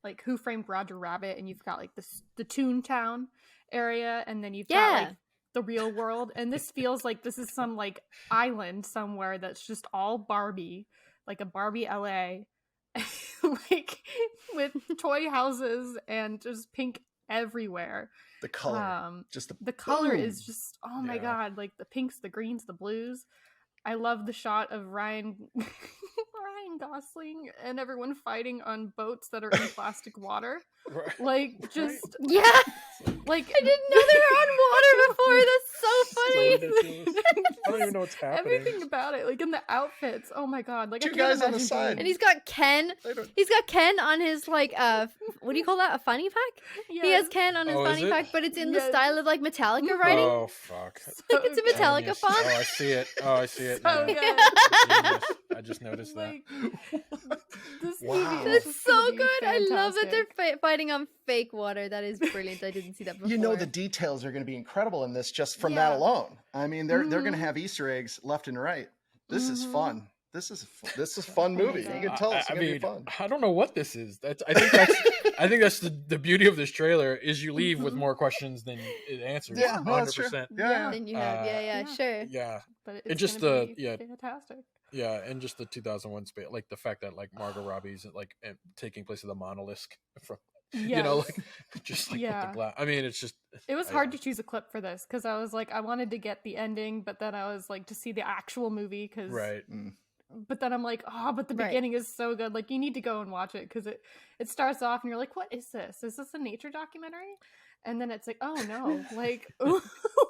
like Who Framed Roger Rabbit, and you've got like the Toontown area, and then you've got like the real world, and this feels like this is some like island somewhere that's just all Barbie, like a Barbie LA, like with toy houses and just pink everywhere. The color. Just The color boom. is just oh my Yeah. god, like the pinks, the greens, the blues. I love the shot of Ryan Gosling and everyone fighting on boats that are in plastic water. Right. Like just Yeah. like I didn't know they were on water before. That's so funny. ridiculous. I don't even know what's happening. everything about it, like in the outfits. Oh my god! Like Two I can't guys on the imagine side. being- And he's got Ken. They don't- He's got Ken on his like what do you call that? A fanny pack? He has Yes. Ken on his Oh, is fanny it? pack, but it's in the Yes. style of like Metallica writing. Oh fuck! Like it's a good. Metallica Genius. font. Oh, I see it. Oh, I see it. So now. good. Genius. I just noticed that. Like, this Wow. movie is That's just so gonna be good. I love that they're fantastic. fighting on fake water. That is brilliant. I didn't see that before. You know the details are going to be incredible in this just from that Yeah. alone. I mean, they're going to Mhm. have Easter eggs left and right. This is Mhm. fun. This is a fun movie. You Amazing. can tell it's I going to mean, be fun. I don't know what this is. I think that's the beauty of this trailer is you leave with more questions than it answers. Yeah, no, that's true. 100%. Yeah. Then you have Yeah. sure. Yeah, But it's And just gonna the- be yeah. fantastic. yeah, and just the 2001 space, like the fact that like Margot Robbie's like taking place of the monolith from, you know, Yes. like just like with Yeah. the glass. I mean, it's just It was I- hard to choose a clip for this because I was like, I wanted to get the ending, but then I was like to see the actual movie because, right. But then I'm like, oh, but the Right. beginning is so good. Like you need to go and watch it because it starts off and you're like, what is this? Is this a nature documentary? And then it's like, oh no, like,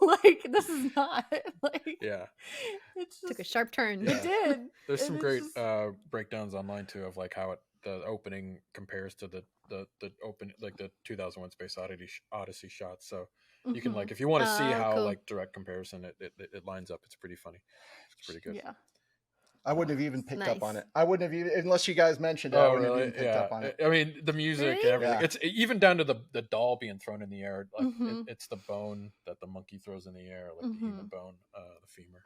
like this is not like. Yeah, It's just, Took a sharp turn. Yeah. It did. there's And some it's great just- breakdowns online too of like how the opening compares to the open like the 2001 Space Odyssey shots. So you can Mhm. like if you want to see Oh, how cool. like direct comparison it lines up. It's pretty funny. It's pretty good. Yeah. I wouldn't have even picked up on Nice. it. I wouldn't have even, unless you guys mentioned it, I Oh wouldn't really? have even picked Yeah. up on it. I mean, the music Really? and everything. Yeah. It's even down to the doll being thrown in the air. Like Mhm. it's the bone that the monkey throws in the air, like the human bone, the femur,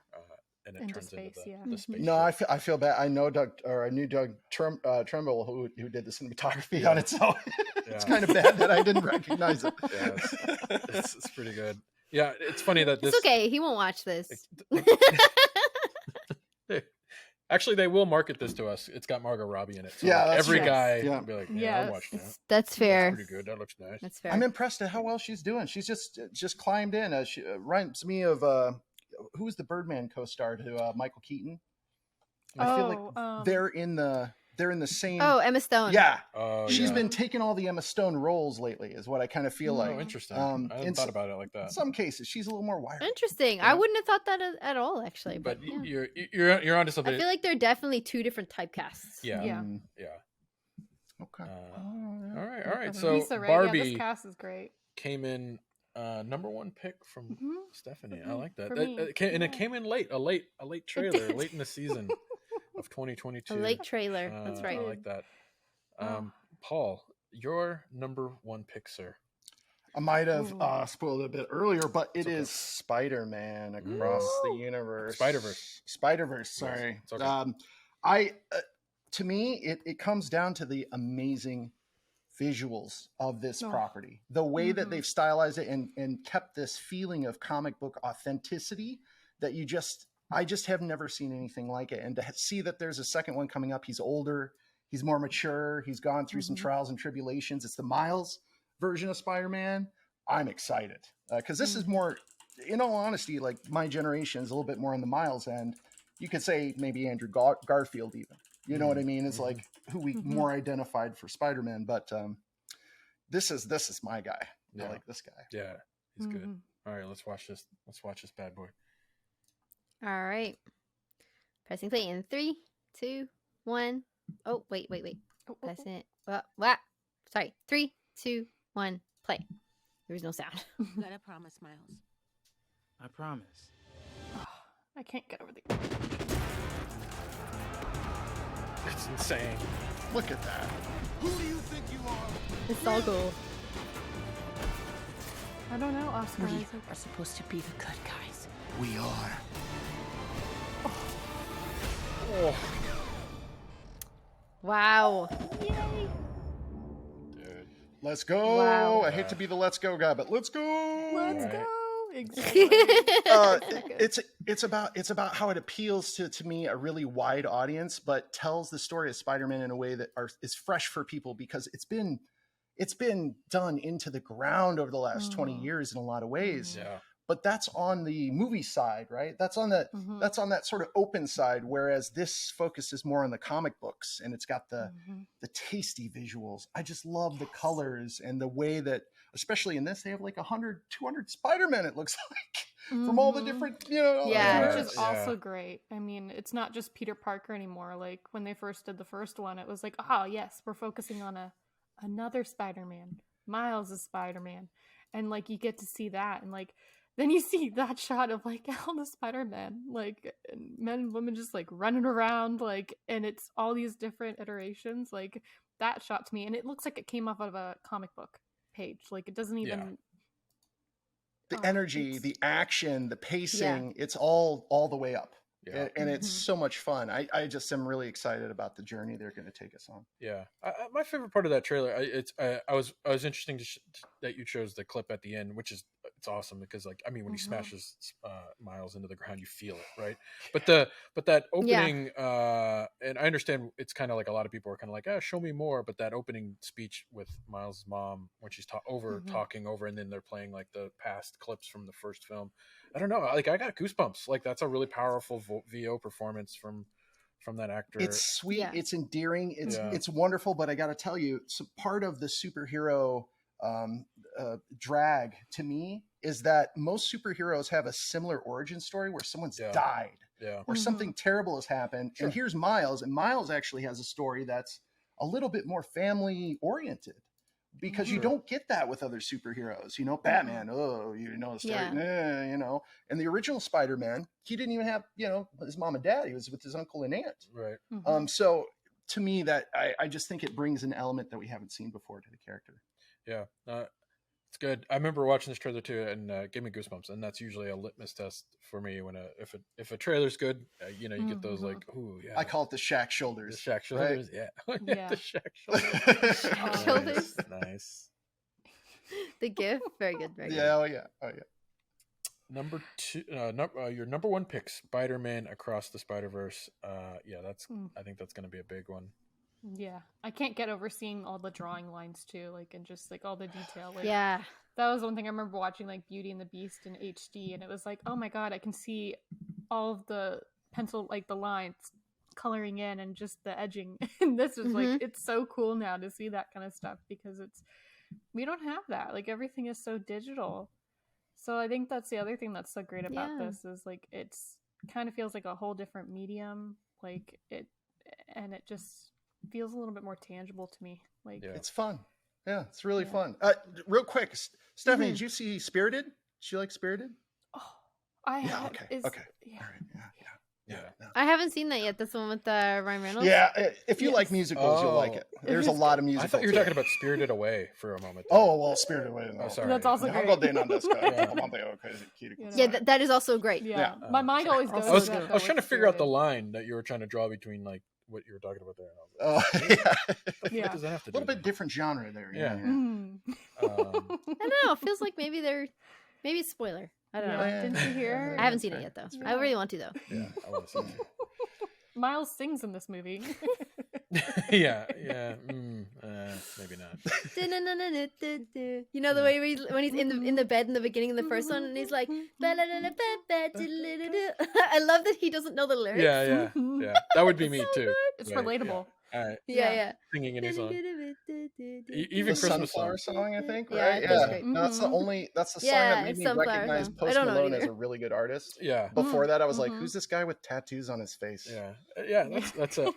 and it Into turns space, into yeah. the space. No, I feel bad. I knew Doug Trumbull who did the cinematography on it, so it's Yeah. kind of bad that I didn't recognize it. Yeah, it's pretty good. Yeah, it's funny that this. It's okay. He won't watch this. Actually, they will market this to us. It's got Margot Robbie in it. So Yeah, like, that's every true. guy Yeah. will be like, yeah, Yes. I'll watch that. That's That's fair. pretty good. That looks nice. That's fair. I'm impressed at how well she's doing. She's just climbed in. She reminds me of who's the Birdman co-star to Michael Keaton. I feel like they're in the same. Oh, Emma Stone. yeah. Oh, She's yeah. been taking all the Emma Stone roles lately, is what I kind of feel Oh, like. interesting. Um, I in hadn't thought s- about it like that. In some cases, she's a little more wired. Interesting. Yeah. I wouldn't have thought that at all, actually. But But, yeah. you're onto something. I feel like they're definitely two different typecasts. yeah, Yeah. Mm. yeah. Okay. All right. So Lisa, right? Barbie Yeah, this cast is great. came in number one pick from Stephanie. I like that. For That me, it came in late, a late trailer, did. late in the season of 2022. A late trailer. That's right. I like that. Paul, your number one pick, sir. I might have spoiled it a bit earlier, but it okay. is Spider-Man Across the Universe. Spider-Verse. Sorry. Yes, it's okay. To me, it comes down to the amazing visuals of this property. The way that they've stylized it and kept this feeling of comic book authenticity that I just have never seen anything like it. And to see that there's a second one coming up, he's older, he's more mature, he's gone through some trials and tribulations. It's the Miles version of Spider-Man. I'm excited because this is more, in all honesty, like my generation is a little bit more on the Miles end. You could say maybe Andrew Garfield even. You know what I mean? It's like who we more identified for Spider-Man, but this is my guy. I like this guy. Yeah, he's good. All right, let's watch this. Let's watch this bad boy. All right. Pressing play in 3, 2, 1. Oh, wait. Pressing it. What? Sorry. 3, 2, 1. Play. There was no sound. You gotta promise, Miles. I promise. I can't get over the. It's insane. Look at that. Who do you think you are? It's all cool. I don't know, Oscar. We are supposed to be the good guys. We are. Oh, Wow. Yay! dude. Let's go. Wow. I hate to be the let's go guy, but let's go. Let's Right. go. Exactly. It's about how it appeals to me, a really wide audience, but tells the story of Spider-Man in a way that is fresh for people because it's been done into the ground over the last 20 years in a lot of ways. Yeah. But that's on the movie side, right? That's on that sort of open side, whereas this focuses more on the comic books and it's got the tasty visuals. I just love the colors and the way that, especially in this, they have like 100, 200 Spider-Men, it looks like, from all the different, Yeah. Which is also great. I mean, it's not just Peter Parker anymore. Like when they first did the first one, it was like, oh yes, we're focusing on another Spider-Man. Miles is Spider-Man. And like you get to see that and like then you see that shot of like all the Spider-Man, like men and women just like running around, like, and it's all these different iterations. Like that shot to me, and it looks like it came off of a comic book page. Like it doesn't even. The energy, the action, the pacing, it's all the way up. Yeah. And it's so much fun. I just am really excited about the journey they're going to take us on. Yeah, my favorite part of that trailer, I was interesting that you chose the clip at the end, which is it's awesome because like I mean when he smashes Miles into the ground, you feel it, right? But that opening, and I understand it's kind of like a lot of people are kind of like, show me more. But that opening speech with Miles' mom when she's talking over, and then they're playing like the past clips from the first film. I don't know, like I got goosebumps. Like that's a really powerful VO performance from that actor. It's sweet, it's endearing, it's wonderful. But I got to tell you, so part of the superhero drag to me is that most superheroes have a similar origin story where someone's died, or something terrible has happened. And here's Miles, and Miles actually has a story that's a little bit more family oriented. Because you don't get that with other superheroes, Batman. The story, And the original Spider-Man, he didn't even have, his mom and dad. He was with his uncle and aunt. Right. So to me, that I just think it brings an element that we haven't seen before to the character. Yeah, it's good. I remember watching this trailer too, and gave me goosebumps. And that's usually a litmus test for me when if a trailer's good, you get those like, ooh, yeah. I call it the Shaq shoulders. The Shaq shoulders, right? Yeah. The Shaq shoulders. Shaq shoulders. Nice. The GIF, very good. Very good. Oh yeah. Number 2, your number one pick, Spider-Man Across the Spider-Verse. I think that's going to be a big one. Yeah, I can't get over seeing all the drawing lines too, like, and just like all the detail. Like, yeah, that was one thing I remember watching, like Beauty and the Beast in HD, and it was like, oh my god, I can see all of the pencil, like the lines coloring in and just the edging. And this is like, it's so cool now to see that kind of stuff because we don't have that. Like everything is so digital. So I think that's the other thing that's so great about this is like it's kind of feels like a whole different medium. Like it just feels a little bit more tangible to me. Like It's fun. Yeah, it's really Yeah. fun. Real quick, Stephanie, Mhm. did you see Spirited? Did you like Spirited? oh, I Yeah. have, Okay. is, Okay. yeah. All right. Yeah. I haven't seen that yet. That's the one with Ryan Reynolds. Yeah. If you like Yes. musicals, you'll like it. There's a lot of I musicals. thought you were talking about Spirited Away for a moment. there. Oh well, Spirited Away. No. Oh, sorry. That's also great. Yeah, that is also great. Yeah, my mind always goes. I was, to that, I though, was trying to with figure out the Spirited. line that you were trying to draw between like what you were talking about there. Oh, And yeah. what Yeah. does that have to A do? little bit different genre there. Yeah. Mm. I don't know. It feels like maybe it's spoiler. I don't know. Yeah. Didn't you hear? I haven't seen it yet though. I really want to though. Yeah, I want to see it. Miles sings in this movie. Yeah, maybe not. You know the way when he's in the bed in the beginning of the first one and he's like I love that he doesn't know the lyrics. Yeah. That would be me too. It's Right, relatable. Yeah. All right, Yeah. singing any song. Even The Christmas Sunflower song. song, I think. Yeah, Right? it does Yeah. great. That's the only. That's the song Yeah, that made it's me Sunflower recognize song. I Post don't know it Malone as either. a really good artist. Yeah, Before that, I was like, "Who's this guy with tattoos on his face?" yeah. That's a.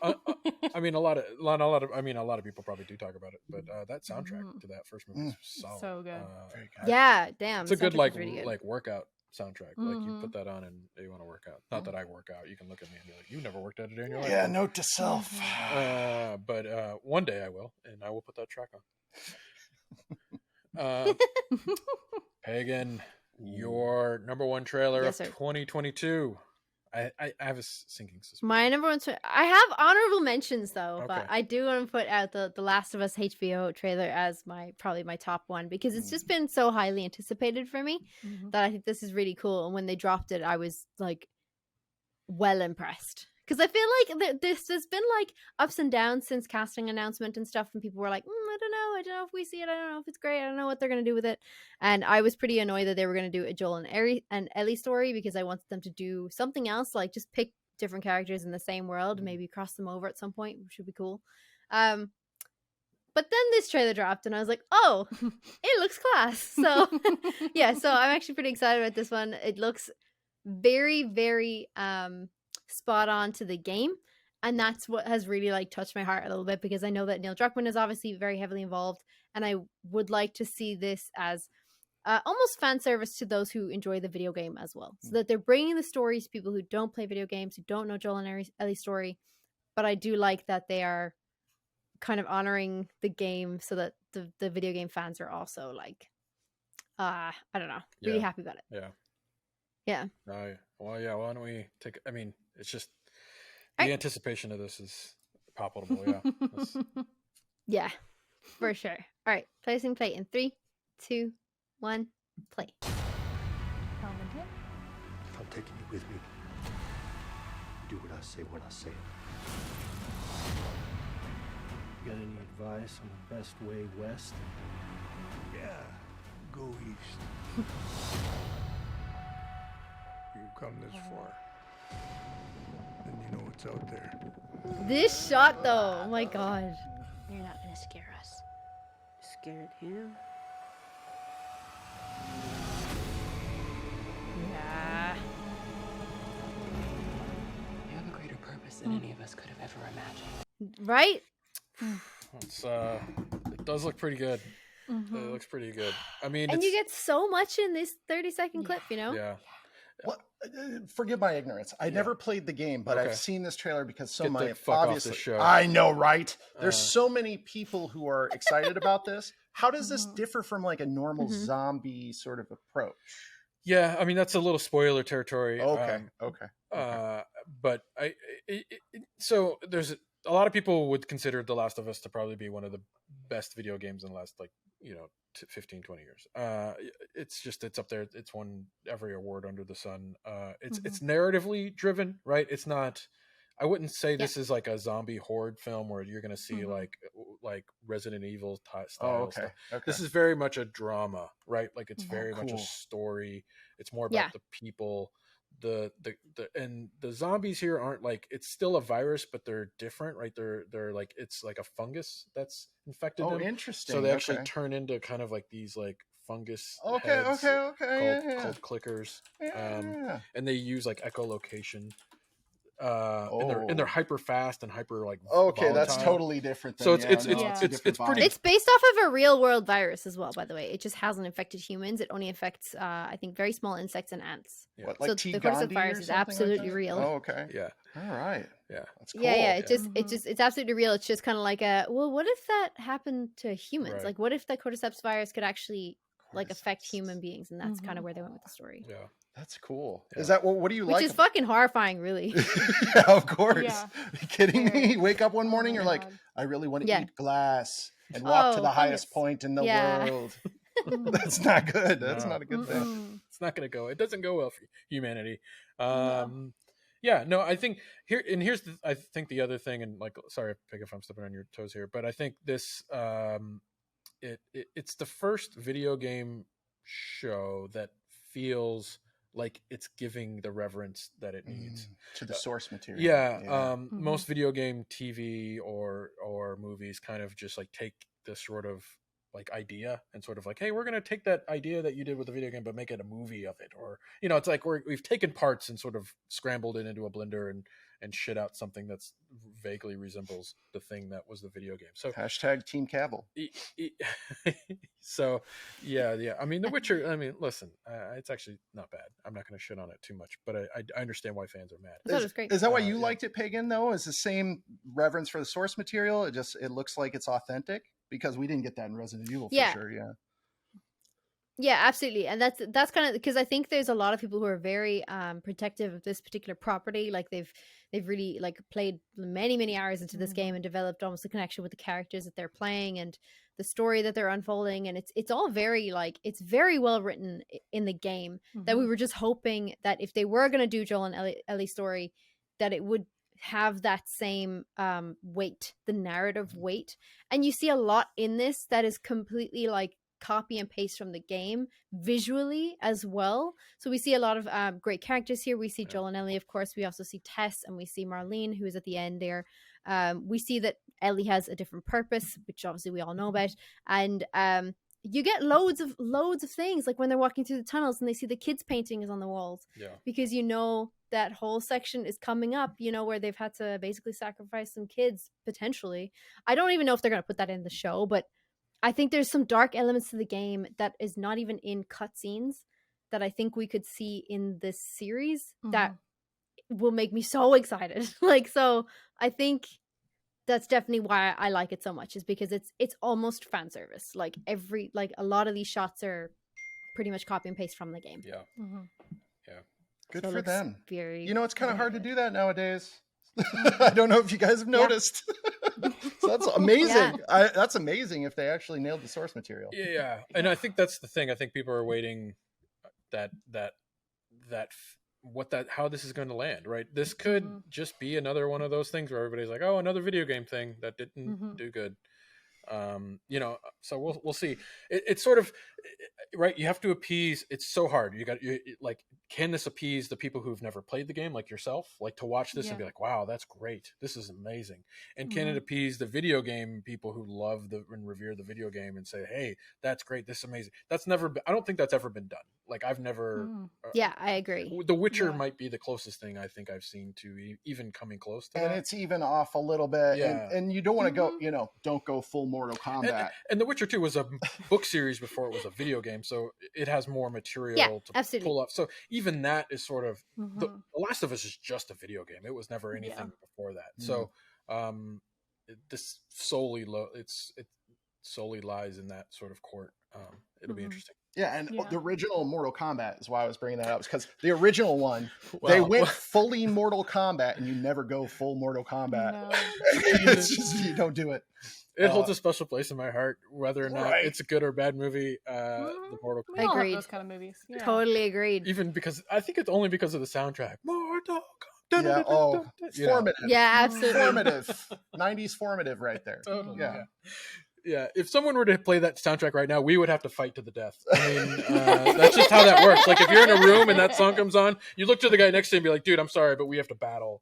I mean, a lot of people probably do talk about it, but that soundtrack to that first movie is solid. So good. Very good. Yeah, damn. It's a the good soundtrack was really good. like workout soundtrack. Like you put that on and you want to work out. Not that I work out. You can look at me and be like, "You never worked out a day in your life." Yeah. Note to self. But one day I will, and I will put that track on. Pagan, your number one trailer Yes, of sir. 2022. I have a sinking suspicion. My number one. I have honorable mentions though, but Okay. I do want to put out the Last of Us HBO trailer as probably my top one because it's just been so highly anticipated for me that I think this is really cool. And when they dropped it, I was like, well impressed because I feel like there's been like ups and downs since casting announcement and stuff, and people were like, I don't know if we see it, I don't know if it's great, I don't know what they're gonna do with it, and I was pretty annoyed that they were gonna do a Joel and Ellie story because I wanted them to do something else, like just pick different characters in the same world, maybe cross them over at some point, which would be cool. But then this trailer dropped and I was like, oh, it looks class. So yeah, so I'm actually pretty excited about this one. It looks very, very spot on to the game. And that's what has really like touched my heart a little bit because I know that Neil Druckmann is obviously very heavily involved. And I would like to see this as almost fan service to those who enjoy the video game as well. So that they're bringing the stories to people who don't play video games, who don't know Joel and Ellie's story. But I do like that they are kind of honoring the game so that the video game fans are also like, I don't know, really happy about it. Yeah. Well, yeah. Why don't we take? I mean, it's just the anticipation of this is palpable. Yeah. Yeah, for sure. All right, placing play in 3, 2, 1, play. I'm taking you with me. Do what I say when I say it. You got any advice on the best way west? Yeah, go east. You've come this far. Then you know what's out there. This shot though, oh my god. You're not gonna scare us. Scared him? Yeah. You have a greater purpose than any of us could have ever imagined. Right? It's it does look pretty good. It looks pretty good. I mean, And you get so much in this 30-second clip, you know? Yeah. Well, forgive my ignorance. I never played the game, but Okay. I've seen this trailer because so Get the many fuck off obviously. this show. I know, right? There's so many people who are excited about this. How does this differ from like a normal zombie sort of approach? Yeah, I mean that's a little spoiler territory. Okay. But so there's a lot of people would consider The Last of Us to probably be one of the best video games in the last 15, 20 years. It's up there. It's won every award under the sun. It's narratively driven, right? It's not. I wouldn't say this is like a zombie horde film where you're going to see like Resident Evil style stuff. Okay. This is very much a drama, right? Like it's very much a cool. story. It's more about the people. The zombies here aren't like, it's still a virus, but they're different, right? They're like, it's like a fungus that's infected them. Interesting. So they actually turn into kind of like these like fungus Okay. heads Okay. called clickers. Yeah. And they use like echolocation and they're hyper fast and hyper like Okay, that's volatile. totally different. So Then, it's different pretty. vibe. It's based off of a real world virus as well, by the way. It just hasn't infected humans. It only affects, I think, very small insects and ants. Yeah. What, like So T. the cordyceps Gandhi or virus is something like absolutely that? real. Oh, okay. Yeah. All right. Yeah. That's cool. Yeah, it's absolutely real. It's just kind of like what if that happened to humans? Right. Like, what if the cordyceps virus could actually like affect human beings? And that's kind of where they went with the story. Yeah. That's cool. Yeah. Is that what do you Which like? is fucking horrifying, really. Yeah, of course. Yeah. Are you kidding me? Wake up one morning, my you're like, God. I really want to Yeah. eat glass and walk to Oh, the highest fungus. point in the Yeah. world. That's not good. That's No. not a good thing. Mm-mm. It's not going to go. It doesn't go well for humanity. No. Yeah, no, I think here's I think the other thing, and like, sorry, Pig, if I'm stepping on your toes here, but I think this, it's the first video game show that feels like it's giving the reverence that it needs To the source material. Yeah. Most video game TV or movies kind of just like take this sort of like idea and sort of like, hey, we're going to take that idea that you did with the video game, but make it a movie of it. Or, you know, it's like we've taken parts and sort of scrambled it into a blender and shit out something that's vaguely resembles the thing that was the video game. So Hashtag Team Cavill. so yeah. I mean, The Witcher, I mean, listen, it's actually not bad. I'm not going to shit on it too much, but I understand why fans are mad. I thought it was great. Is that why you yeah. liked it, Pagan, though? Is the same reverence for the source material? It looks like it's authentic? Because we didn't get that in Resident Evil for sure, yeah. Yeah, absolutely. And that's kind of because I think there's a lot of people who are very protective of this particular property. Like they've really like played many hours into this game and developed almost a connection with the characters that they're playing and the story that they're unfolding. And it's all very like it's very well written in the game that we were just hoping that if they were going to do Joel and Ellie's story, that it would have that same weight, the narrative weight. And you see a lot in this that is completely like copy and paste from the game visually as well. So we see a lot of great characters here. We see Joel and Ellie, of course. We also see Tess and we see Marlene, who is at the end there. We see that Ellie has a different purpose, which obviously we all know about. And you get loads of things, like when they're walking through the tunnels and they see the kids' paintings on the walls. Yeah. Because you know that whole section is coming up, you know, where they've had to basically sacrifice some kids, potentially. I don't even know if they're going to put that in the show, but I think there's some dark elements to the game that is not even in cutscenes that I think we could see in this series that will make me so excited. Like, so I think that's definitely why I like it so much, is because it's almost fan service. Like a lot of these shots are pretty much copy and paste from the game. Yeah. Yeah. Good So it for looks them. very You know, it's kind of hard to good. do that nowadays. I don't know if you guys have noticed. So that's amazing. That's amazing if they actually nailed the source material. Yeah. And I think that's the thing. I think people are waiting how this is going to land, right? This could just be another one of those things where everybody's like, oh, another video game thing that didn't do good. You know, so we'll see. It's sort of right. You have to appease. It's so hard. You like, can this appease the people who've never played the game, like yourself, like to watch this and be like, wow, that's great. This is amazing. And can it appease the video game people who love and revere the video game and say, hey, that's great. This is amazing. That's never been, I don't think that's ever been done. Like I've never, Yeah, I agree. The Witcher might be the closest thing I think I've seen to even coming close to And that. it's even off a little bit. Yeah. And you don't want to go, you know, don't go full Mortal Kombat. And The Witcher 2 was a book series before it was a video game, so it has more material to pull up. So even that is sort of the Last of Us is just a video game. It was never anything before that. So this solely it solely lies in that sort of court. It'll be interesting. Yeah, and the original Mortal Kombat is why I was bringing that up, because the original one, they went fully Mortal Kombat, and you never go full Mortal Kombat. No. It's just, you don't do it. It holds a special place in my heart, whether or not it's a good or bad movie. The Mortal We all have Agreed. those kind of movies. Yeah. Totally agreed. even because I think it's only because of the soundtrack. Mortal Kombat. Yeah, You know. formative. Yeah, absolutely. Formative. 90s formative right there. Totally. Yeah. Yeah, if someone were to play that soundtrack right now, we would have to fight to the death. I mean, that's just how that works. Like, if you're in a room and that song comes on, you look to the guy next to you and be like, dude, I'm sorry, but we have to battle.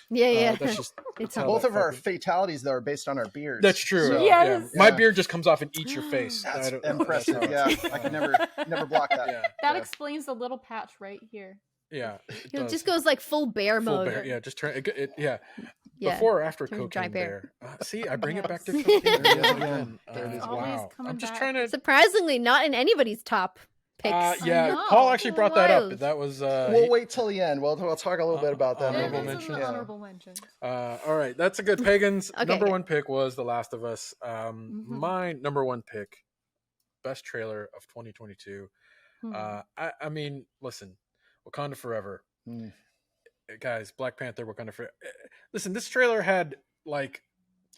Yeah. That's just It's how Both that of our fucking- fatalities, though, are based on our beards. That's true. So, Yes. My Yeah. beard just comes off and eats your face. That's I don't- impressive. that's Yeah, how it's- I could never block that. Yeah. That explains the little patch right here. Yeah, it It does. just goes like full bear Full mode. bear. Yeah, just turn it. Yeah. Yeah, Before or after turns dry Cocaine bear. Bear? See, I bring it back to Yes. Cocaine There it Bear is again. again. There it is Always again. Wow. coming I'm just back. trying to. Surprisingly, not in anybody's top picks. I Yeah, know. Paul actually brought that up. Wild. That was. We'll wait till the end. We'll talk a little bit about that. There honorable is mentions. an honorable mentions. All right, that's a good. Pagan's Okay, number okay. one pick was The Last of Us. My number one pick, best trailer of 2022. I mean, listen, Wakanda Forever. Guys, Black Panther, Wakanda Forever. Listen, this trailer had like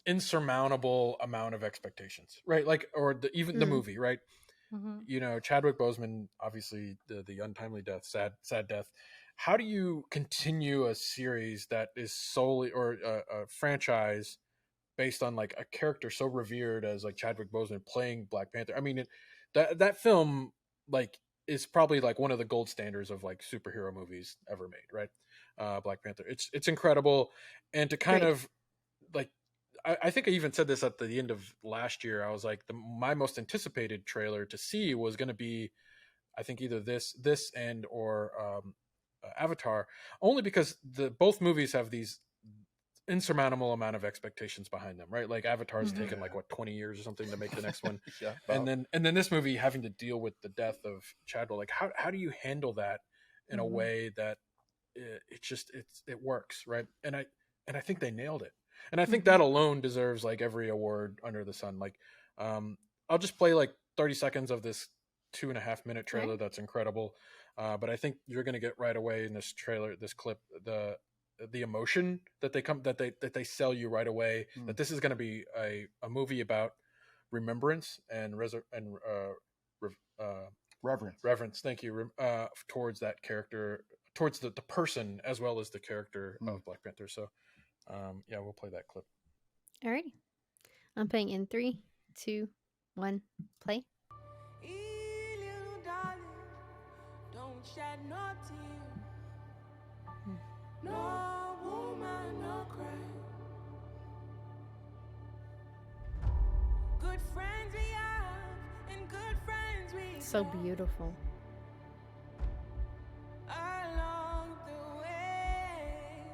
insurmountable amount of expectations, right? Like, or even the movie, right? You know, Chadwick Boseman, obviously the untimely death, sad death. How do you continue a series that is solely, or a franchise based on like a character so revered as like Chadwick Boseman playing Black Panther? I mean, that film like is probably like one of the gold standards of like superhero movies ever made, right? Black Panther. It's incredible, and to kind of like, I think I even said this at the end of last year. I was like, my most anticipated trailer to see was going to be, I think either this and or Avatar, only because both movies have these insurmountable amount of expectations behind them, right? Like Avatar's taken like what 20 years or something to make the next one, Yeah, and then this movie having to deal with the death of Chadwell. Like how do you handle that in a way that it works, right? And I think they nailed it. And I think that alone deserves like every award under the sun. Like, I'll just play like 30 seconds of this 2.5-minute trailer. That's incredible. But I think you're going to get right away in this trailer, this clip, the emotion that they sell you right away, that this is going to be a movie about remembrance and reverence. Thank you. Towards that character, towards the person, as well as the character of Black Panther. So, yeah, we'll play that clip. Alrighty. I'm playing in 3, 2, 1, play. Don't shed no tear. No woman, no cry. Good friends we have, and good friends we So beautiful. along the way.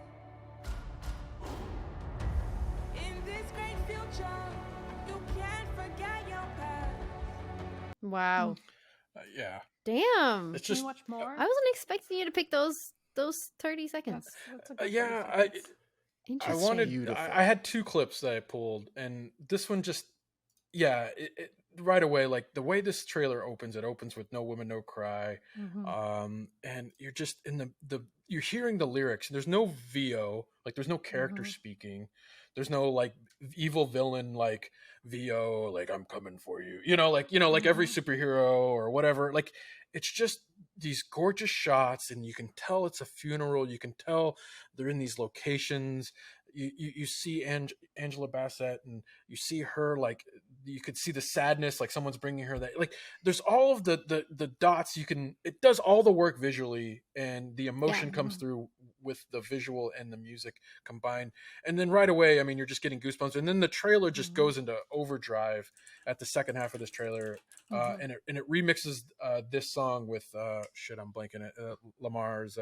In this great future, you can't forget your past. Wow. Yeah. Damn. It's just Can we watch more? I wasn't expecting you to pick those 30 seconds. That's a good Yeah. 30 seconds. I Interesting. wanted. I had 2 clips that I pulled, and this one just, yeah, it right away. Like the way this trailer opens, it opens with "No Woman, No Cry," and you're just in you're hearing the lyrics. There's no VO, like there's no character speaking. There's no like evil villain like VO, like I'm coming for you. Like every superhero or whatever. Like it's just these gorgeous shots, and you can tell it's a funeral. You can tell they're in these locations. You see Angela Bassett, and you see her, like you could see the sadness, like someone's bringing her that, like there's all of the dots. It does all the work visually, and the emotion comes through with the visual and the music combined. And then right away, I mean, you're just getting goosebumps. And then the trailer just goes into overdrive at the second half of this trailer, and it remixes this song with I'm blanking it, Lamar's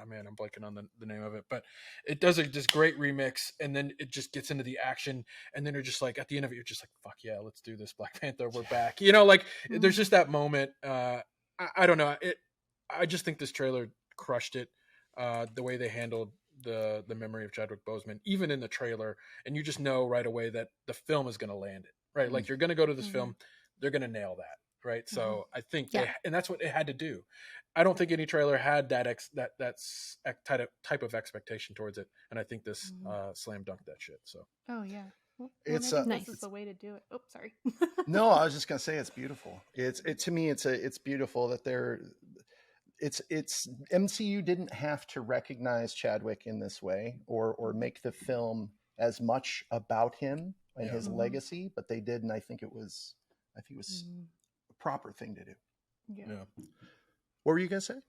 man, I'm blanking on the name of it, but it does this great remix, and then it just gets into the action, and then you're just like, at the end of it, you're just like, fuck yeah, let's do this, Black Panther, we're back. Like there's just that moment. I don't know. I just think this trailer crushed it. The way they handled the memory of Chadwick Boseman, even in the trailer, and you just know right away that the film is going to land it, right? Like you're going to go to this film, they're going to nail that, right? So I think, and that's what it had to do. I don't think any trailer had that type of expectation towards it, and I think this slam dunked that shit. So. Oh yeah. Well, It's nice. This is the way to do it. Oh, sorry. No, I was just gonna say it's beautiful. To me, it's beautiful that it's MCU didn't have to recognize Chadwick in this way or make the film as much about him and his legacy, but they did, and I think it was a proper thing to do. Yeah. What were you gonna say?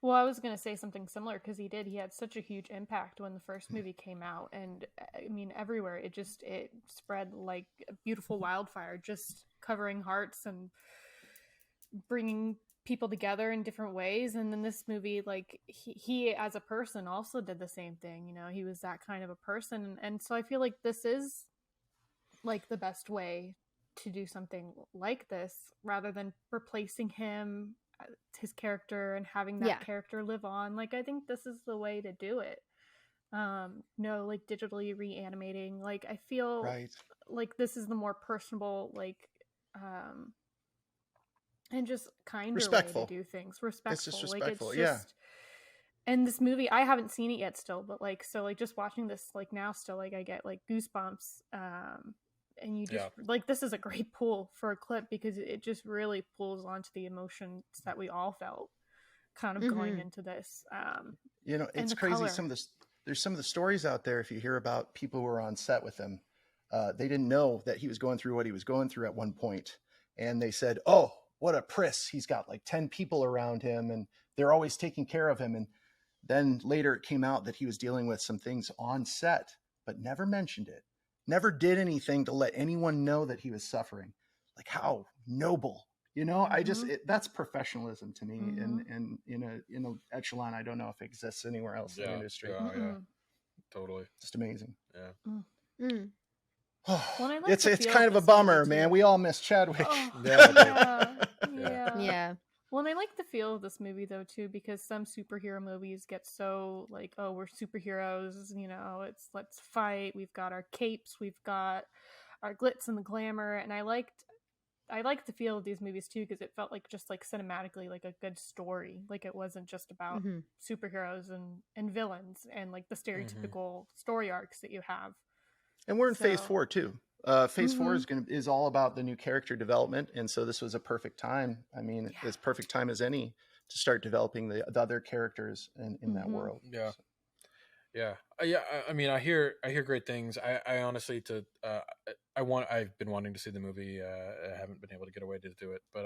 Well, I was going to say something similar because he had such a huge impact when the first movie came out. And I mean, everywhere, it spread like a beautiful wildfire, just covering hearts and bringing people together in different ways. And then this movie, like he as a person also did the same thing. You know, he was that kind of a person. And so I feel like this is like the best way to do something like this, rather than replacing him, his character, and having that character live on. Like, I think this is the way to do it. No, like digitally reanimating. Like, I feel like this is the more personable, like, and just kinder Respectful. way to do things. Respectful. It's just like, respectful. it's just, and this movie, I haven't seen it yet still, but like, so like just watching this like now still, like I get like goosebumps. And you just like, this is a great pull for a clip, because it just really pulls onto the emotions that we all felt kind of going into this. You know, it's crazy. Color. There's some of the stories out there, if you hear about people who were on set with him, they didn't know that he was going through what he was going through at one point. And they said, oh, what a priss. He's got like 10 people around him and they're always taking care of him. And then later it came out that he was dealing with some things on set, but never mentioned it. Never did anything to let anyone know that he was suffering. Like, how noble, you know. I just that's professionalism to me, and in a echelon I don't know if it exists anywhere else in the industry. Yeah, totally, just amazing. Well, I like it's kind of a bummer, man. We all miss Chadwick. Yeah. Well, and I like the feel of this movie though too, because some superhero movies get so like, oh, we're superheroes, you know, it's let's fight, we've got our capes, we've got our glitz and the glamour, and I liked the feel of these movies too, because it felt like just like cinematically like a good story. Like, it wasn't just about superheroes and villains and like the stereotypical story arcs that you have. And we're in phase 4 too. Phase 4 is all about the new character development, and so this was a perfect time. I mean, as perfect time as any to start developing the other characters in that world. I mean, I hear great things. I honestly I've been wanting to see the movie. I haven't been able to get away to do it, but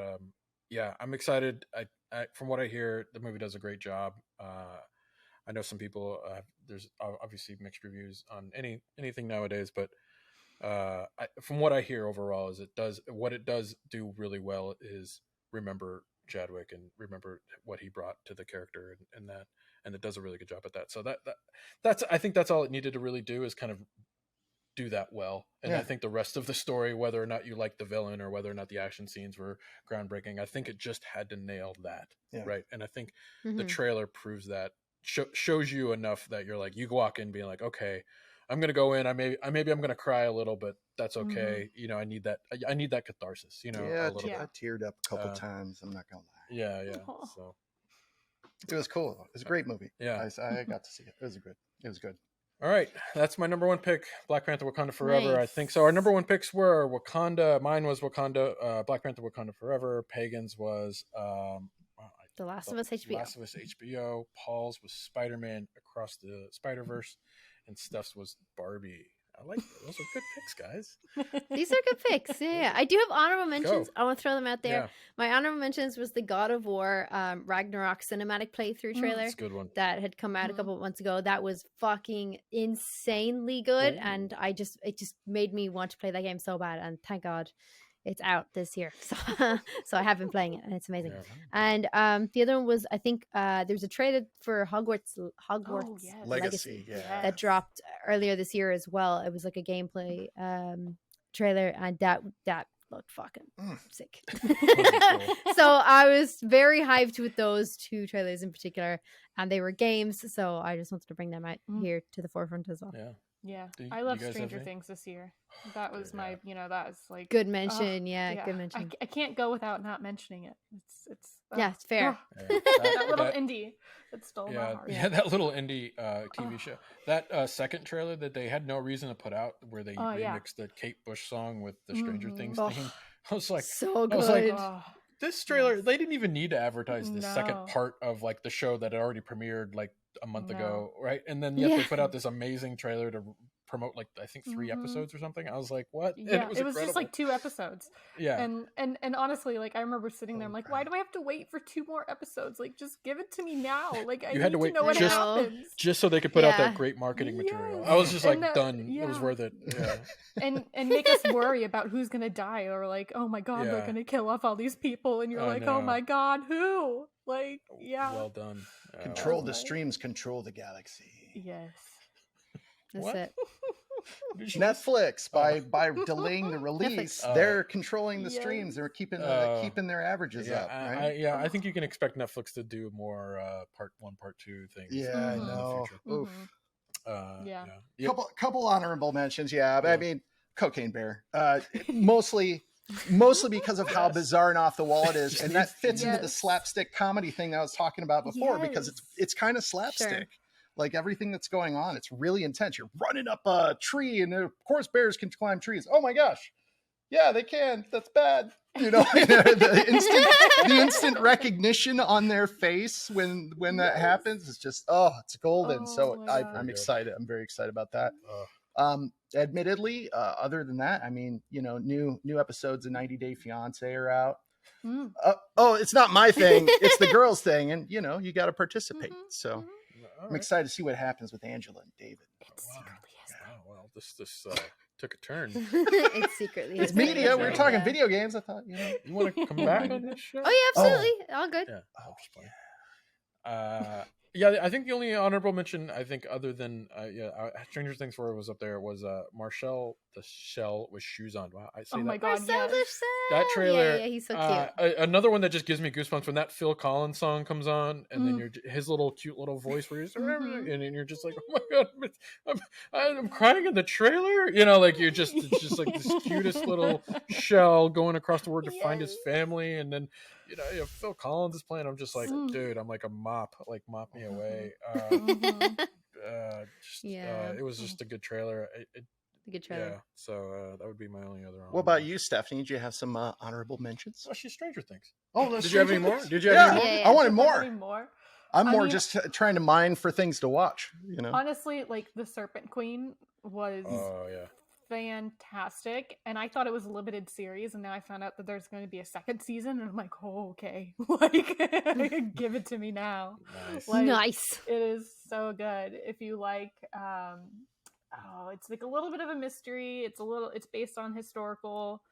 I'm excited. I from what I hear, the movie does a great job. I know some people there's obviously mixed reviews on anything nowadays, but from what I hear overall is it does do really well is remember Chadwick and remember what he brought to the character, and it does a really good job at that. So that's I think that's all it needed to really do, is kind of do that well. And I think the rest of the story, whether or not you like the villain or whether or not the action scenes were groundbreaking, I think it just had to nail that. Right. And I think the trailer proves that, shows you enough that you're like, you walk in being like, okay, I'm going to go in. Maybe I'm going to cry a little, but that's okay. You know, I need that catharsis, you know, a little bit. I teared up a couple times. I'm not going to lie. Yeah. So it was cool. It was a great movie. Yeah. I got to see it. It was good. All right. That's my number one pick, Black Panther, Wakanda Forever. Nice. I think so. Our number one picks were Wakanda. Mine was Wakanda, Black Panther, Wakanda Forever. Pagan's was, The Last of Us HBO. Last of Us HBO. Paul's was Spider-Man Across the Spider-Verse, and Steph's was Barbie. I like those are good picks, guys. These are good picks. Yeah. I do have honorable mentions. I want to throw them out there. Yeah. My honorable mentions was the God of War Ragnarok cinematic playthrough trailer. That's a good one. That had come out a couple of months ago. That was fucking insanely good, and it just made me want to play that game so bad. And thank God it's out this year, so I have been playing it, and it's amazing. And the other one was, I think there's a trailer for Hogwarts Legacy that dropped earlier this year as well. It was like a gameplay trailer, and that looked fucking sick. So I was very hyped with those two trailers in particular, and they were games, so I just wanted to bring them out here to the forefront as well. Yeah, I love Stranger Things this year. That was my, that was like good mention. Good mention. I can't go without not mentioning it. It's it's fair. That little indie that stole my heart. Yeah, that little indie TV show. That second trailer that they had no reason to put out, where they remixed the Kate Bush song with the Stranger Things theme. I was like, so good. I was like, this trailer, they didn't even need to advertise the second part of like the show that had already premiered like a month ago, right? And then yet they put out this amazing trailer to promote like I think 3 episodes or something. I was like, what? And Yeah, it was it was just like incredible. 2 episodes. Yeah. And honestly, like I remember sitting there, I'm like, why do I have to wait for 2 more episodes? Like, just give it to me now. Like, I You need had to to wait know what just happens. so they could put out Yeah. that great marketing material. Yes. I was just like And that- done. yeah. It was worth it. Yeah. And make us worry about who's gonna die, or like, oh my god, they're Yeah. gonna kill off all these people, and you're I like, oh know. my god, who? Like, yeah. Well done. Control well the done. streams, control the galaxy. Yes. That's What? it. Netflix by delaying the release, Oh. they're controlling the Yes. streams. They're keeping Oh. keeping their averages Yeah, up. Right? I think you can expect Netflix to do more part 1, part 2 things. Yeah, I in the know. future. Oof. Yeah. Yeah. Couple honorable mentions. Yeah, but Yeah. I mean, Cocaine Bear. Mostly because of how bizarre and off the wall it is, and that fits into the Yes. slapstick comedy thing that I was talking about before, because it's kind of slapstick. Sure. Like everything that's going on, it's really intense. You're running up a tree, and of course bears can climb trees. Oh my gosh, yeah, they can. That's bad. You know, the instant recognition on their face when that happens is just it's golden. Oh So my God. I'm excited. I'm very excited about that. Admittedly, other than that, I mean, you know, new episodes of 90 Day Fiance are out. It's not my thing. It's the girls' thing, and you know, you got to participate. So I'm excited to see what happens with Angela and David. Well, this took a turn. It's secretly. It's his media. thing, We were right? talking Yeah. video games. I thought, you know, You want to come back on this show? Oh yeah, absolutely. All good. Yeah. I'm just playing. Yeah, I think the only honorable mention, I think, other than Stranger Things 4 was up there, was Marshall the Shell with shoes on. Wow, I say Oh that. my god, Marcel yes. the Shell. That trailer, Yeah, he's so cute. another one that just gives me goosebumps when that Phil Collins song comes on, and then his little cute little voice where he's and then you're just like, oh my god, I'm crying in the trailer. You know, like it's just like this cutest little shell going across the world to find his family, and then you know Phil Collins is playing. I'm just like, dude, I'm like a mop me away. It was just a good trailer. Good trailer. Yeah, so that would be my only other. what about you, Stephanie? Did you have some honorable mentions? Oh, she's Stranger Things. Oh, Did you have any more? Did you Yeah, have any more? Yeah, yeah. I wanted Any more. more? I'm I more mean- just trying to mine for things to watch. You know, Honestly, like the Serpent Queen was Oh yeah. fantastic, and I thought it was a limited series, and now I found out that there's going to be a second season, and I'm like, oh, okay, like give it to me now. Nice. Like, Nice. It is so good. If you like, it's like a little bit of a mystery. It's based on historical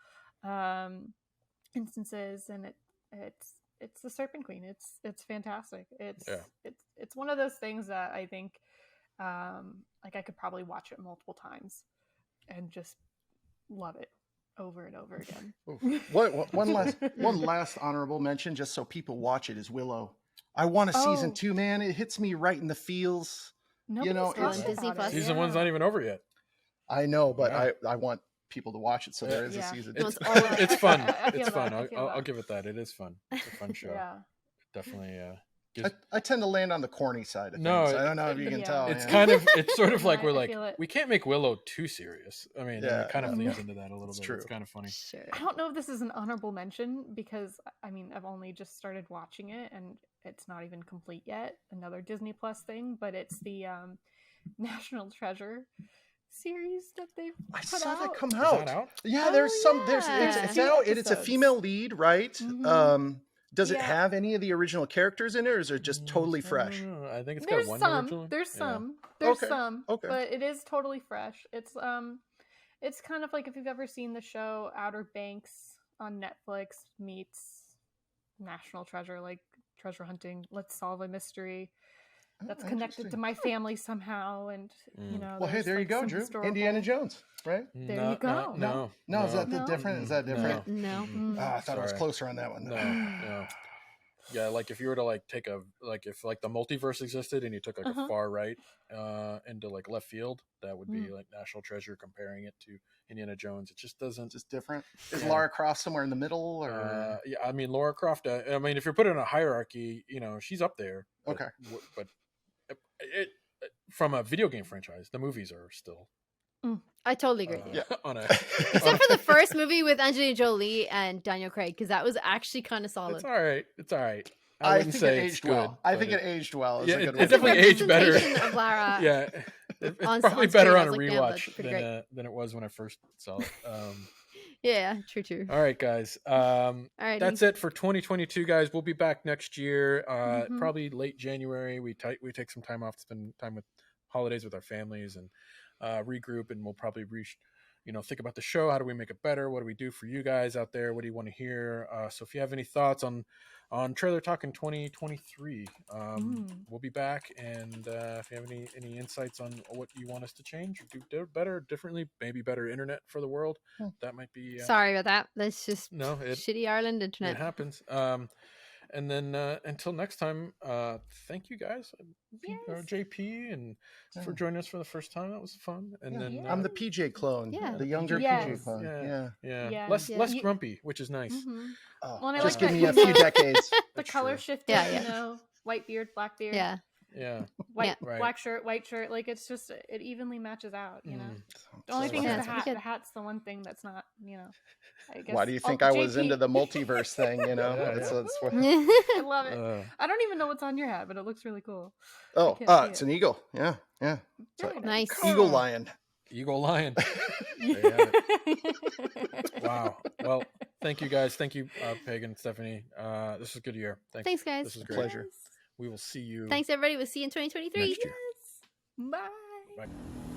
instances, and it's the Serpent Queen. It's fantastic. It's one of those things that I think like I could probably watch it multiple times and just love it over and over again. one last honorable mention, just so people watch it, is Willow. I want a season 2, man. It hits me right in the feels. Nobody's know, talking it's- about Disney it. Plus. Season 1's not even over yet. I know, but Yeah. I want people to watch it, so there is a Yeah. season. It's- It's fun. I feel It's fun. that. I feel I'll that. give it that. It is fun. It's a fun show. Yeah. Definitely. Gives, I tend to land on the corny side of No, things. I don't know if you can yeah. tell. it's yeah. kind of. It's sort of No, like we're I like feel it. we can't make Willow too serious. I mean, Yeah, it kind of yeah. leans into that a little It's bit. true. It's kind of funny. Sure. I don't know if this is an honorable mention because I mean I've only just started watching it and it's not even complete yet. Another Disney Plus thing, but it's the National Treasure series that they've I put saw out. that come Is out. that out? Yeah, Oh, there's some. yeah. It's Few out. It's a episodes. female lead, right? Mhm. Does it Yeah. have any of the original characters in it, or is it just totally fresh? I don't know. I think it's There's got one some. original. There's Yeah. some. There's Okay, some. okay. But it is totally fresh. It's kind of like if you've ever seen the show Outer Banks on Netflix meets National Treasure, like treasure hunting. Let's solve a mystery that's connected to interesting. my family somehow, and you know. Well, hey, there's, there you like, go, some Drew. historical- Indiana Jones, right? There you go. No, is that No. different? Is that different? No. Ah, I thought I was Sorry. closer on that one. No. Yeah, like if you were to like take if like the multiverse existed and you took like a far right into like left field, that would be like National Treasure comparing it to Indiana Jones. It just doesn't. Just different. Is Yeah. Lara Croft somewhere in the middle, or Yeah, I mean Lara Croft. I mean, if you're put in a hierarchy, you know she's up there. But, Okay. but it from a video game franchise, the movies are still. I totally agree with you. On a. Except for the first movie with Angelina Jolie and Daniel Craig, because that was actually kind of solid. It's all right. It's all right. I wouldn't think say it it's aged good. well. I but think it aged well. Yeah, It's a it good one. definitely aged better. Representation of Lara. Yeah. It's On probably screen, better I on a was like, "Damn, that's rewatch pretty great." than it was when I first saw it. Yeah, true. All right, guys. Alrighty. That's it for 2022, guys. We'll be back next year, Mhm. probably late January. We take some time off to spend time with holidays with our families and regroup, and we'll probably think about the show. How do we make it better? What do we do for you guys out there? What do you want to hear? So if you have any thoughts on Trailer Talk in 2023, we'll be back. And if you have any insights on what you want us to change or do better, differently, maybe better internet for the world, that might be. Sorry about that. That's just shitty Ireland internet. It happens. And then until next time, thank you guys, JP, and for joining us for the first time. That was fun. And then I'm the PJ clone, the younger PJ clone. Yeah. Less grumpy, which is nice. Mm-hmm. Oh, Well, and I just like give that, me a few decades. The color shifted, white beard, black beard. Yeah. Black shirt, white shirt. Like, it's just, it evenly matches out, you know? The only thing is the hat. The hat's the one thing that's not, I guess. Why do you think I was into the multiverse thing, That's what... I love it. I don't even know what's on your hat, but it looks really cool. Oh, it's an eagle. Yeah. Nice. Eagle lion. Eagle lion. There you have it. Wow. Well, thank you guys. Thank you, Pagan, Stephanie. This is a good year. Thanks, guys. This is great. Pleasure. We will see you. Thanks, everybody. We'll see you in 2023. Next year. Bye. Bye.